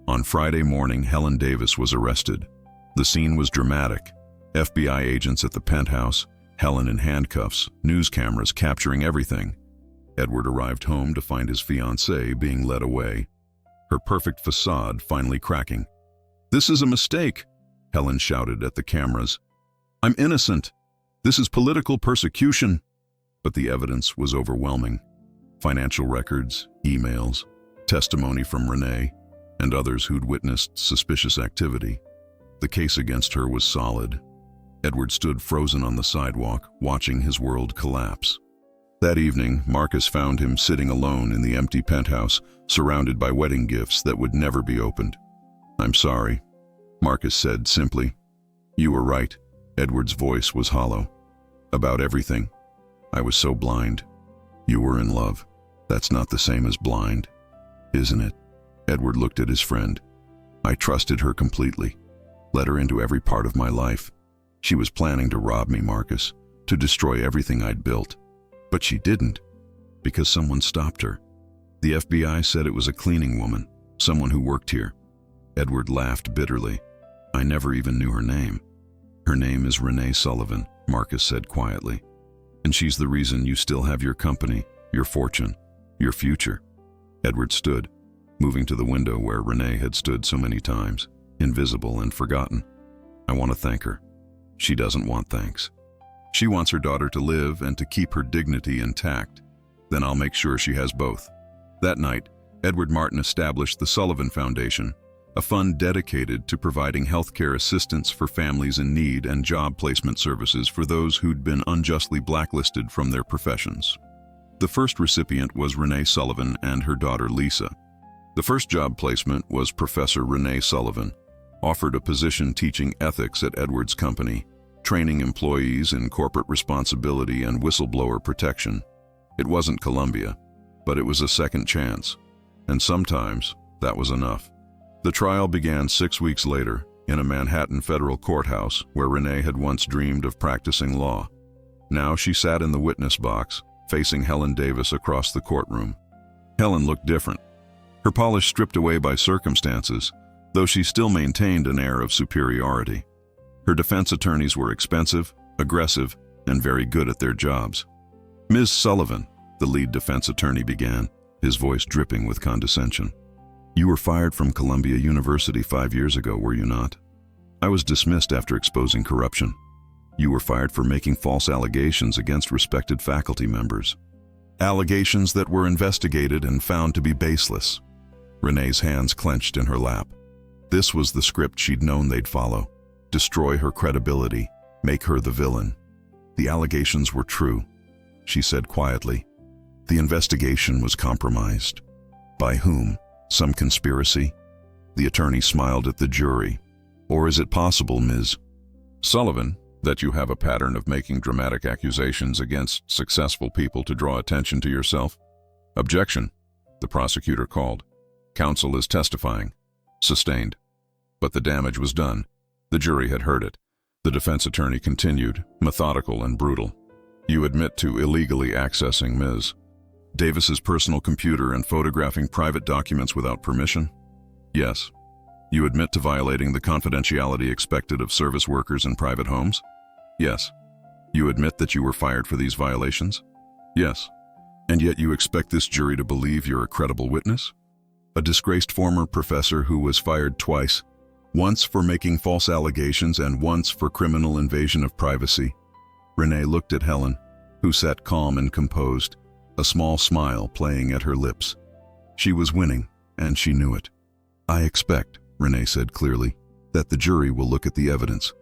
On Friday morning, Helen Davis was arrested. The scene was dramatic. FBI agents at the penthouse, Helen in handcuffs, news cameras capturing everything. Edward arrived home to find his fiancée being led away, her perfect facade finally cracking. "This is a mistake," Helen shouted at the cameras. "I'm innocent. This is political persecution." But the evidence was overwhelming. Financial records, emails, testimony from Renee, and others who'd witnessed suspicious activity. The case against her was solid. Edward stood frozen on the sidewalk, watching his world collapse. That evening, Marcus found him sitting alone in the empty penthouse, surrounded by wedding gifts that would never be opened. "I'm sorry," Marcus said simply. "You were right." Edward's voice was hollow. "About everything. I was so blind." "You were in love. That's not the same as blind, isn't it?" Edward looked at his friend. "I trusted her completely, let her into every part of my life. She was planning to rob me, Marcus, to destroy everything I'd built. But she didn't, because someone stopped her. The FBI said it was a cleaning woman, someone who worked here." Edward laughed bitterly. "I never even knew her name." "Her name is Renee Sullivan," Marcus said quietly. And she's the reason you still have your company, your fortune, your future. Edward stood, moving to the window where Renee had stood so many times, invisible and forgotten. I want to thank her. She doesn't want thanks. She wants her daughter to live and to keep her dignity intact. Then I'll make sure she has both. That night, Edward Martin established the Sullivan Foundation, a fund dedicated to providing healthcare assistance for families in need and job placement services for those who'd been unjustly blacklisted from their professions. The first recipient was Renee Sullivan and her daughter Lisa. The first job placement was Professor Renee Sullivan, offered a position teaching ethics at Edward's company, training employees in corporate responsibility and whistleblower protection. It wasn't Columbia, but it was a second chance, and sometimes that was enough. The trial began 6 weeks later in a Manhattan federal courthouse where Renee had once dreamed of practicing law. Now she sat in the witness box, facing Helen Davis across the courtroom. Helen looked different, her polish stripped away by circumstances, though she still maintained an air of superiority. Her defense attorneys were expensive, aggressive, and very good at their jobs. "Ms. Sullivan," the lead defense attorney began, his voice dripping with condescension. "You were fired from Columbia University 5 years ago, were you not? I was dismissed after exposing corruption. You were fired for making false allegations against respected faculty members. Allegations that were investigated and found to be baseless." Renee's hands clenched in her lap. This was the script she'd known they'd follow. Destroy her credibility, make her the villain. "The allegations were true," she said quietly. "The investigation was compromised." "By whom? Some conspiracy?" The attorney smiled at the jury. "Or is it possible, Ms. Sullivan, that you have a pattern of making dramatic accusations against successful people to draw attention to yourself?" "Objection," the prosecutor called. "Counsel is testifying." Sustained. But the damage was done. The jury had heard it. The defense attorney continued, methodical and brutal. "You admit to illegally accessing Ms. Davis's personal computer and photographing private documents without permission?" "Yes." "You admit to violating the confidentiality expected of service workers in private homes?" "Yes." "You admit that you were fired for these violations?" "Yes." "And yet you expect this jury to believe you're a credible witness? A disgraced former professor who was fired twice, once for making false allegations and once for criminal invasion of privacy." Renee looked at Helen, who sat calm and composed, a small smile playing at her lips. She was winning, and she knew it. "I expect," Renee said clearly, "that the jury will look at the evidence.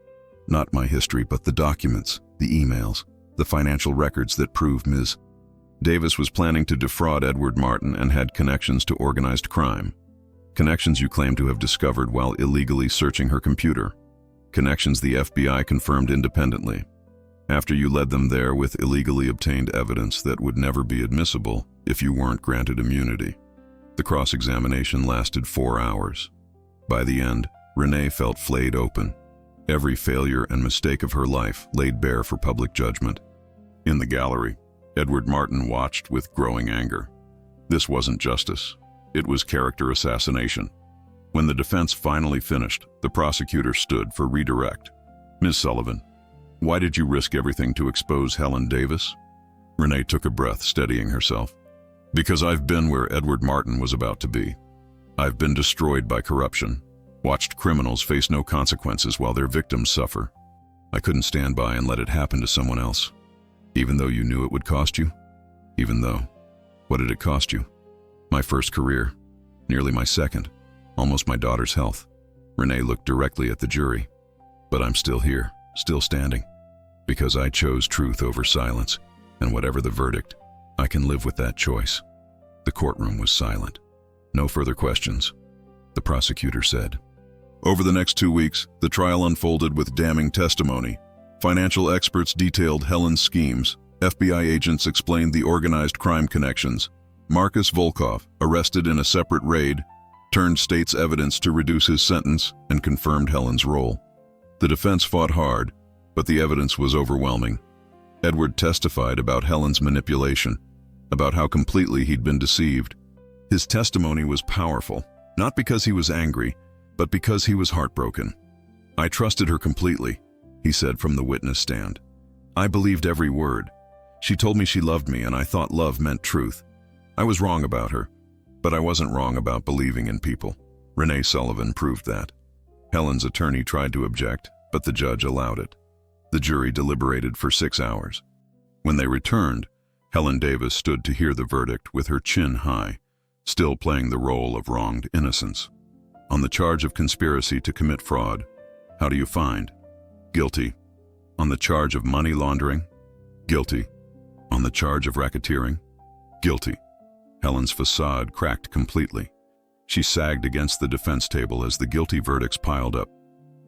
Not my history, but the documents, the emails, the financial records that prove Ms. Davis was planning to defraud Edward Martin and had connections to organized crime. Connections you claim to have discovered while illegally searching her computer. Connections the FBI confirmed independently. After you led them there with illegally obtained evidence that would never be admissible if you weren't granted immunity." The cross-examination lasted 4 hours. By the end, Renee felt flayed open. Every failure and mistake of her life laid bare for public judgment. In the gallery, Edward Martin watched with growing anger. This wasn't justice. It was character assassination. When the defense finally finished, the prosecutor stood for redirect. "Ms. Sullivan, why did you risk everything to expose Helen Davis?" Renee took a breath, steadying herself. "Because I've been where Edward Martin was about to be. I've been destroyed by corruption, watched criminals face no consequences while their victims suffer. I couldn't stand by and let it happen to someone else. Even though you knew it would cost you? Even though. What did it cost you? My first career, nearly my second, almost my daughter's health." Renee looked directly at the jury. "But I'm still here, still standing, because I chose truth over silence, and whatever the verdict, I can live with that choice." The courtroom was silent. "No further questions," the prosecutor said. Over the next 2 weeks, the trial unfolded with damning testimony. Financial experts detailed Helen's schemes. FBI agents explained the organized crime connections. Marcus Volkov, arrested in a separate raid, turned state's evidence to reduce his sentence and confirmed Helen's role. The defense fought hard, but the evidence was overwhelming. Edward testified about Helen's manipulation, about how completely he'd been deceived. His testimony was powerful, not because he was angry, but because he was heartbroken. "I trusted her completely," he said from the witness stand. "I believed every word. She told me she loved me, and I thought love meant truth. I was wrong about her, but I wasn't wrong about believing in people. Renee Sullivan proved that. Helen's attorney tried to object, but the judge allowed it. The jury deliberated for 6 hours. When they returned, Helen Davis stood to hear the verdict with her chin high, still playing the role of wronged innocence. On the charge of conspiracy to commit fraud, how do you find? Guilty. On the charge of money laundering? Guilty. On the charge of racketeering? Guilty. Helen's facade cracked completely. She sagged against the defense table as the guilty verdicts piled up.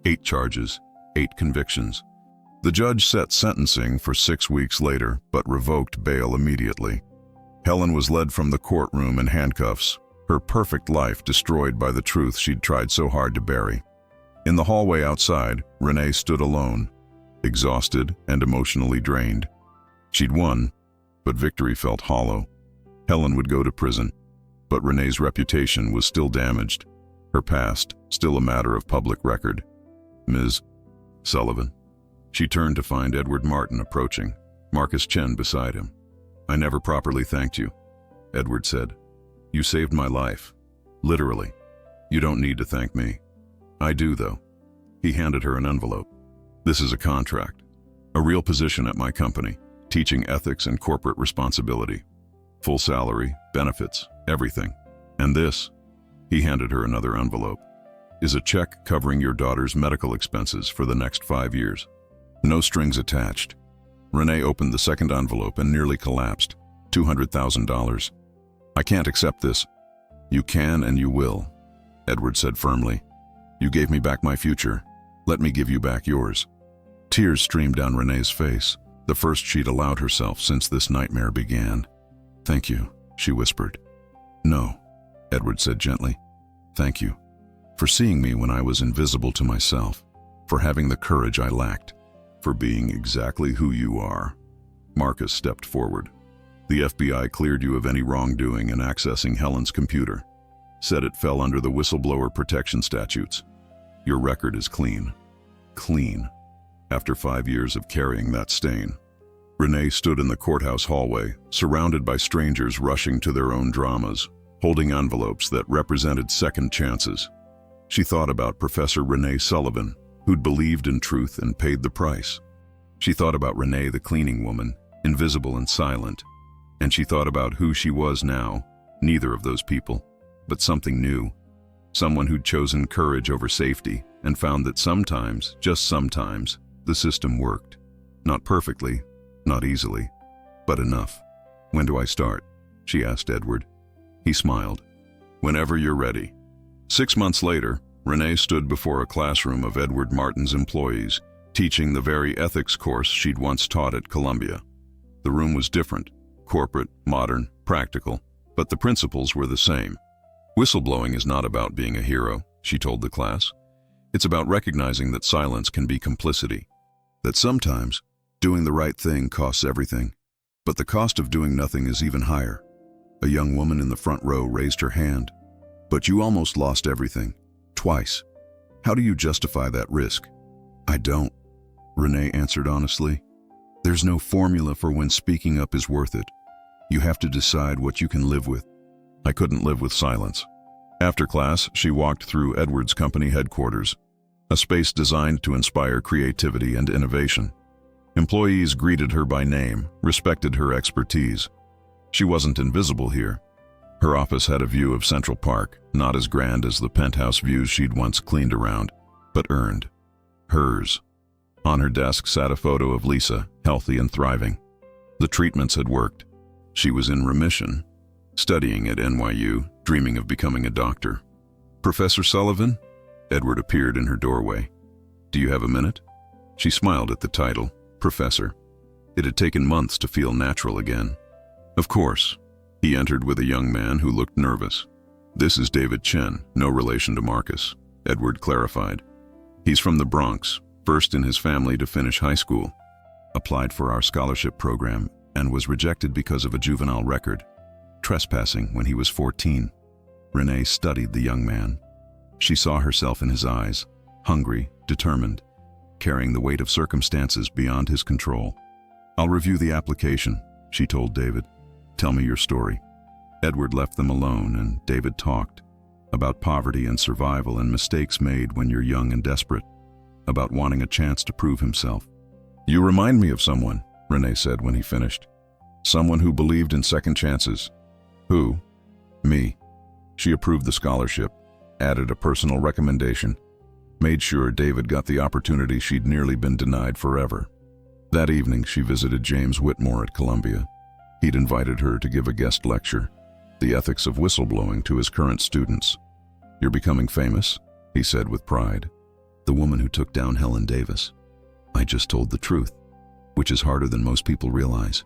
8 charges, 8 convictions. The judge set sentencing for 6 weeks later, but revoked bail immediately. Helen was led from the courtroom in handcuffs, her perfect life destroyed by the truth she'd tried so hard to bury. In the hallway outside, Renee stood alone, exhausted and emotionally drained. She'd won, but victory felt hollow. Helen would go to prison, but Renee's reputation was still damaged, her past still a matter of public record. Ms. Sullivan. She turned to find Edward Martin approaching, Marcus Chen beside him. I never properly thanked you, Edward said. You saved my life. Literally. You don't need to thank me. I do, though. He handed her an envelope. This is a contract. A real position at my company, teaching ethics and corporate responsibility. Full salary, benefits, everything. And this, he handed her another envelope, is a check covering your daughter's medical expenses for the next 5 years. No strings attached. Renee opened the second envelope and nearly collapsed. $200,000. I can't accept this. You can and you will, Edward said firmly. You gave me back my future. Let me give you back yours. Tears streamed down Renee's face, the first she'd allowed herself since this nightmare began. Thank you, she whispered. No, Edward said gently. Thank you. For seeing me when I was invisible to myself. For having the courage I lacked. For being exactly who you are. Marcus stepped forward. The FBI cleared you of any wrongdoing in accessing Helen's computer. Said it fell under the whistleblower protection statutes. Your record is clean. Clean. After 5 years of carrying that stain. Renee stood in the courthouse hallway, surrounded by strangers rushing to their own dramas, holding envelopes that represented second chances. She thought about Professor Renee Sullivan, who'd believed in truth and paid the price. She thought about Renee the cleaning woman, invisible and silent. And she thought about who she was now, neither of those people, but something new. Someone who'd chosen courage over safety and found that sometimes, just sometimes, the system worked. Not perfectly, not easily, but enough. When do I start? She asked Edward. He smiled. Whenever you're ready. 6 months later, Renee stood before a classroom of Edward Martin's employees, teaching the very ethics course she'd once taught at Columbia. The room was different, corporate, modern, practical, but the principles were the same. Whistleblowing is not about being a hero, she told the class. It's about recognizing that silence can be complicity. That sometimes, doing the right thing costs everything, but the cost of doing nothing is even higher. A young woman in the front row raised her hand. But you almost lost everything. Twice. How do you justify that risk? I don't, Renee answered honestly. There's no formula for when speaking up is worth it. You have to decide what you can live with. I couldn't live with silence. After class, she walked through Edward's company headquarters, a space designed to inspire creativity and innovation. Employees greeted her by name, respected her expertise. She wasn't invisible here. Her office had a view of Central Park, not as grand as the penthouse views she'd once cleaned around, but earned. Hers. On her desk sat a photo of Lisa, healthy and thriving. The treatments had worked. She was in remission, studying at NYU, dreaming of becoming a doctor. Professor Sullivan? Edward appeared in her doorway. Do you have a minute? She smiled at the title, Professor. It had taken months to feel natural again. Of course. He entered with a young man who looked nervous. This is David Chen, no relation to Marcus, Edward clarified. He's from the Bronx, first in his family to finish high school. Applied for our scholarship program and was rejected because of a juvenile record, trespassing when he was 14. Renee studied the young man. She saw herself in his eyes, hungry, determined, carrying the weight of circumstances beyond his control. "I'll review the application," she told David. "Tell me your story." Edward left them alone, and David talked about poverty and survival and mistakes made when you're young and desperate, about wanting a chance to prove himself. "You remind me of someone," Renee said when he finished. "Someone who believed in second chances." "Who?" "Me." She approved the scholarship, added a personal recommendation, made sure David got the opportunity she'd nearly been denied forever. That evening, she visited James Whitmore at Columbia. He'd invited her to give a guest lecture, The Ethics of Whistleblowing, to his current students. "You're becoming famous," he said with pride. "The woman who took down Helen Davis. I just told the truth, which is harder than most people realize."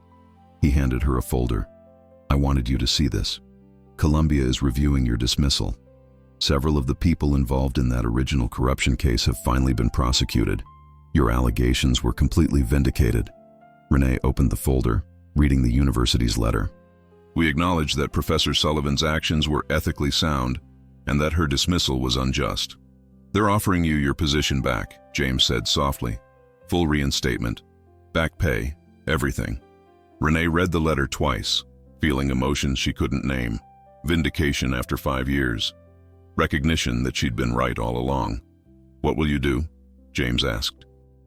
He handed her a folder. "I wanted you to see this. Columbia is reviewing your dismissal. Several of the people involved in that original corruption case have finally been prosecuted. Your allegations were completely vindicated." Renee opened the folder, reading the university's letter. "We acknowledge that Professor Sullivan's actions were ethically sound and that her dismissal was unjust. They're offering you your position back," James said softly. "Full reinstatement, back pay, everything." Renee read the letter twice, feeling emotions she couldn't name. Vindication after 5 years. Recognition that she'd been right all along. "What will you do?" James asked.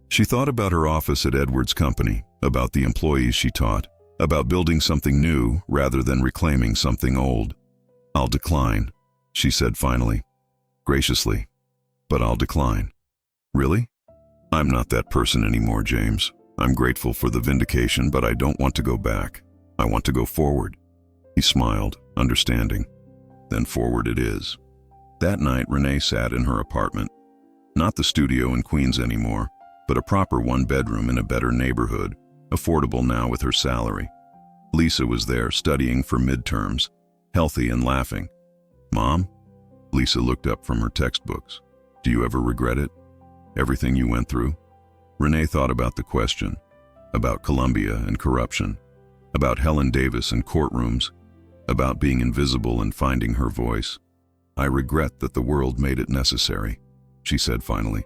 She thought about her office at Edward's company, about the employees she taught, about building something new rather than reclaiming something old. "I'll decline," she said finally, graciously. "But I'll decline." "Really?" "I'm not that person anymore, James. I'm grateful for the vindication, but I don't want to go back. I want to go forward." He smiled, understanding. "Then forward it is." That night, Renee sat in her apartment. Not the studio in Queens anymore, but a proper one-bedroom in a better neighborhood, affordable now with her salary. Lisa was there, studying for midterms, healthy and laughing. "Mom?" Lisa looked up from her textbooks. "Do you ever regret it? Everything you went through?" Renee thought about the question, about Columbia and corruption, about Helen Davis and courtrooms, about being invisible and finding her voice. "I regret that the world made it necessary," she said finally.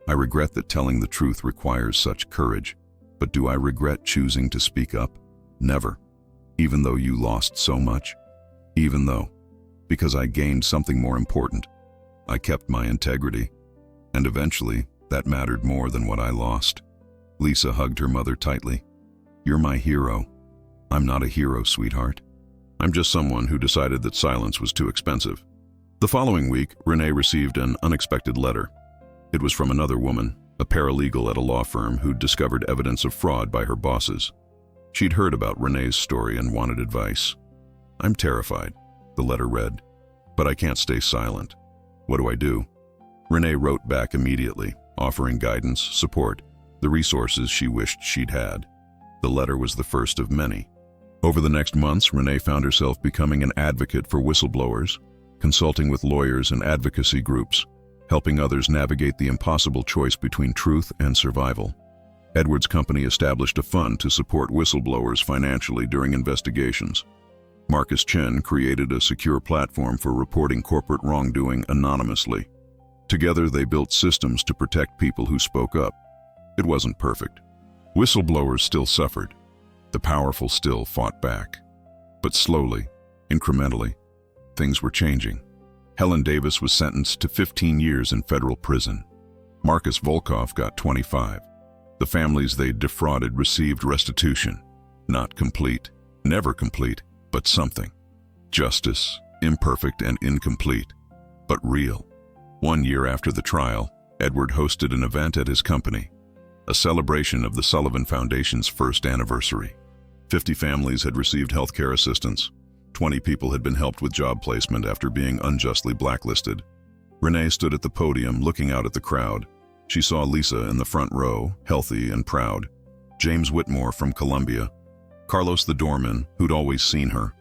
"I regret that telling the truth requires such courage. But do I regret choosing to speak up? Never. Even though you lost so much? Even though. Because I gained something more important. I kept my integrity. And eventually, that mattered more than what I lost." Lisa hugged her mother tightly. "You're my hero." "I'm not a hero, sweetheart. I'm just someone who decided that silence was too expensive." The following week, Renee received an unexpected letter. It was from another woman, a paralegal at a law firm who'd discovered evidence of fraud by her bosses. She'd heard about Renee's story and wanted advice. "I'm terrified," the letter read, "but I can't stay silent. What do I do?" Renee wrote back immediately, offering guidance, support, the resources she wished she'd had. The letter was the first of many. Over the next months, Renee found herself becoming an advocate for whistleblowers, consulting with lawyers and advocacy groups, helping others navigate the impossible choice between truth and survival. Edward's company established a fund to support whistleblowers financially during investigations. Marcus Chen created a secure platform for reporting corporate wrongdoing anonymously. Together, they built systems to protect people who spoke up. It wasn't perfect. Whistleblowers still suffered. The powerful still fought back. But slowly, incrementally, things were changing. Helen Davis was sentenced to 15 years in federal prison. Marcus Volkov got 25. The families they'd defrauded received restitution. Not complete, never complete, but something. Justice, imperfect and incomplete, but real. 1 year after the trial, Edward hosted an event at his company, a celebration of the Sullivan Foundation's first anniversary. 50 families had received healthcare assistance. 20 people had been helped with job placement after being unjustly blacklisted. Renee stood at the podium looking out at the crowd. She saw Lisa in the front row, healthy and proud, James Whitmore from Columbia, Carlos the doorman, who'd always seen her,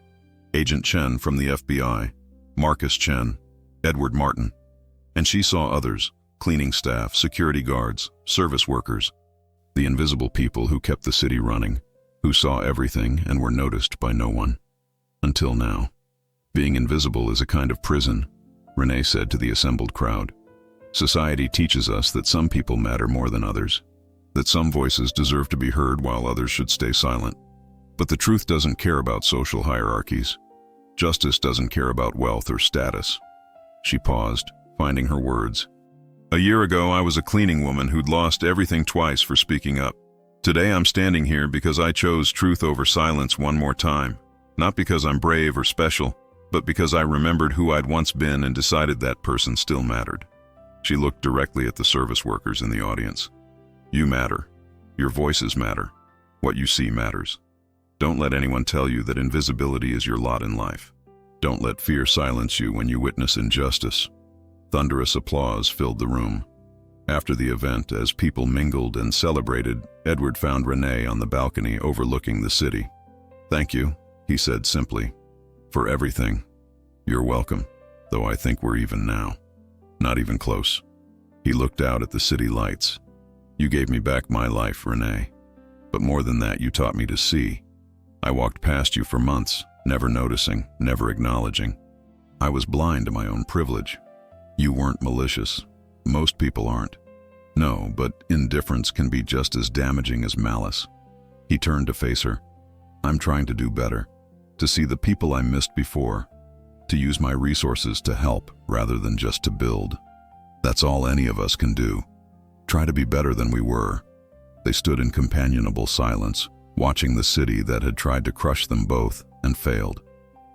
Agent Chen from the FBI, Marcus Chen, Edward Martin. And she saw others, cleaning staff, security guards, service workers, the invisible people who kept the city running, who saw everything and were noticed by no one. Until now. Being invisible is a kind of prison, Renee said to the assembled crowd. Society teaches us that some people matter more than others. that some voices deserve to be heard while others should stay silent. But the truth doesn't care about social hierarchies. Justice doesn't care about wealth or status. She paused, finding her words. A year ago, I was a cleaning woman who'd lost everything twice for speaking up. Today, I'm standing here because I chose truth over silence one more time. Not because I'm brave or special, but because I remembered who I'd once been and decided that person still mattered. She looked directly at the service workers in the audience. You matter. Your voices matter. What you see matters. Don't let anyone tell you that invisibility is your lot in life. Don't let fear silence you when you witness injustice. Thunderous applause filled the room. After the event, as people mingled and celebrated, Edward found Renee on the balcony overlooking the city. Thank you, he said simply, for everything. You're welcome, though I think we're even now. Not even close. He looked out at the city lights. You gave me back my life, Renee. But more than that, you taught me to see. I walked past you for months, never noticing, never acknowledging. I was blind to my own privilege. You weren't malicious. Most people aren't. No, but indifference can be just as damaging as malice. He turned to face her. I'm trying to do better, to see the people I missed before, to use my resources to help rather than just to build. That's all any of us can do. Try to be better than we were. They stood in companionable silence, watching the city that had tried to crush them both and failed.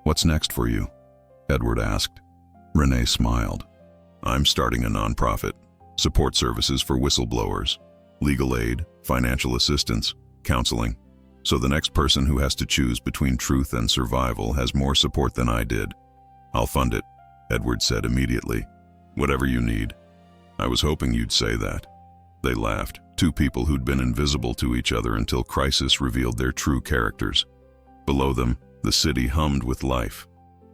What's next for you? Edward asked. Renee smiled. I'm starting a nonprofit, support services for whistleblowers, legal aid, financial assistance, counseling. So the next person who has to choose between truth and survival has more support than I did. I'll fund it, Edward said immediately. Whatever you need. I was hoping you'd say that. They laughed, two people who'd been invisible to each other until crisis revealed their true characters. Below them, the city hummed with life.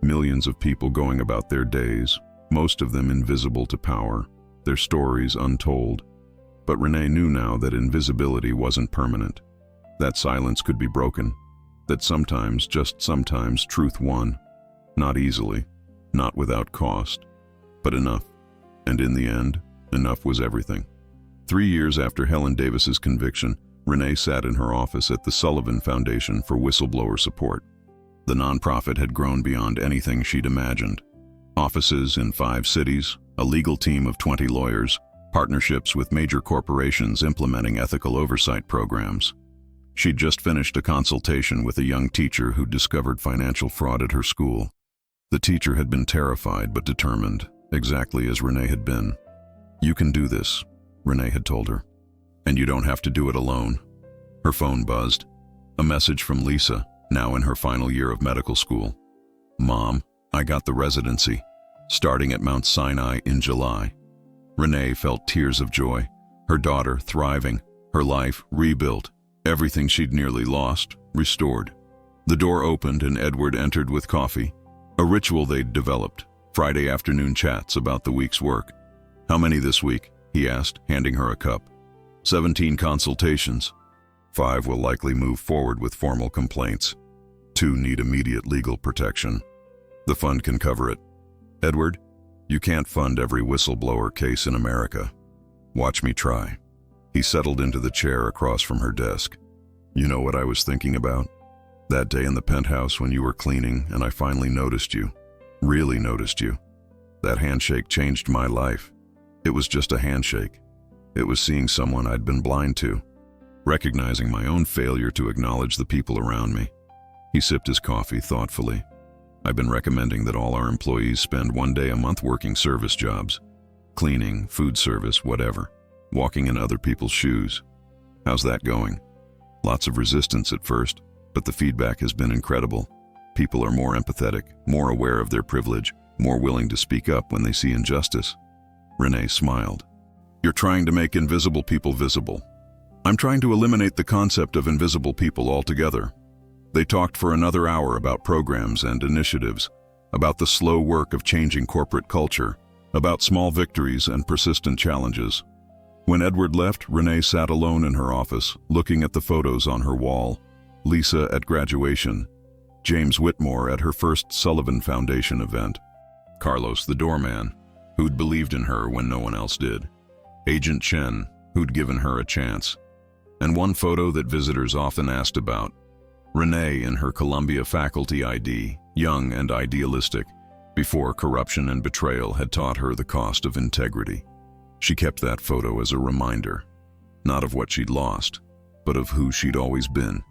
Millions of people going about their days, most of them invisible to power, their stories untold. But Renee knew now that invisibility wasn't permanent. That silence could be broken. That sometimes, just sometimes, truth won. Not easily, not without cost, but enough. And in the end, enough was everything. 3 years after Helen Davis's conviction, Renee sat in her office at the Sullivan Foundation for Whistleblower Support. The nonprofit had grown beyond anything she'd imagined. Offices in 5 cities, a legal team of 20 lawyers, partnerships with major corporations implementing ethical oversight programs. She'd just finished a consultation with a young teacher who'd discovered financial fraud at her school. The teacher had been terrified but determined, exactly as Renee had been. You can do this, Renee had told her. And you don't have to do it alone. Her phone buzzed. A message from Lisa, now in her final year of medical school. Mom, I got the residency, starting at Mount Sinai in July. Renee felt tears of joy. Her daughter thriving, her life rebuilt, everything she'd nearly lost, restored. The door opened and Edward entered with coffee, a ritual they'd developed, Friday afternoon chats about the week's work. How many this week? He asked, handing her a cup. 17 consultations. 5 will likely move forward with formal complaints. 2 need immediate legal protection. The fund can cover it. Edward, you can't fund every whistleblower case in America. Watch me try. He settled into the chair across from her desk. You know what I was thinking about? That day in the penthouse when you were cleaning and I finally noticed you. Really noticed you. That handshake changed my life. It was just a handshake. It was seeing someone I'd been blind to, recognizing my own failure to acknowledge the people around me. He sipped his coffee thoughtfully. I've been recommending that all our employees spend 1 day a month working service jobs. Cleaning, food service, whatever. Walking in other people's shoes. How's that going? Lots of resistance at first, but the feedback has been incredible. People are more empathetic, more aware of their privilege, more willing to speak up when they see injustice. Renee smiled. You're trying to make invisible people visible. I'm trying to eliminate the concept of invisible people altogether. They talked for another hour about programs and initiatives, about the slow work of changing corporate culture, about small victories and persistent challenges. When Edward left, Renee sat alone in her office, looking at the photos on her wall. Lisa at graduation, James Whitmore at her first Sullivan Foundation event, Carlos the doorman, who'd believed in her when no one else did, Agent Chen, who'd given her a chance, And one photo that visitors often asked about. Renee in her Columbia faculty ID, young and idealistic, before corruption and betrayal had taught her the cost of integrity. She kept that photo as a reminder, not of what she'd lost, but of who she'd always been,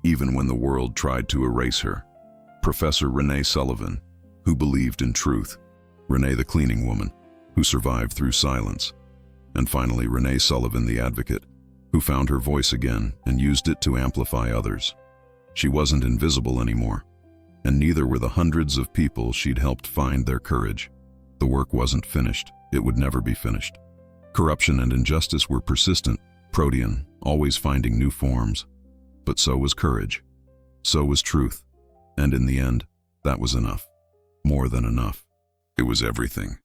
even when the world tried to erase her. Professor Renee Sullivan, who believed in truth. Renee the cleaning woman, who survived through silence. And finally, Renee Sullivan the advocate, who found her voice again and used it to amplify others. She wasn't invisible anymore, and neither were the hundreds of people she'd helped find their courage. The work wasn't finished. It would never be finished. Corruption and injustice were persistent, protean, always finding new forms. But so was courage. So was truth. And in the end, that was enough. More than enough. It was everything.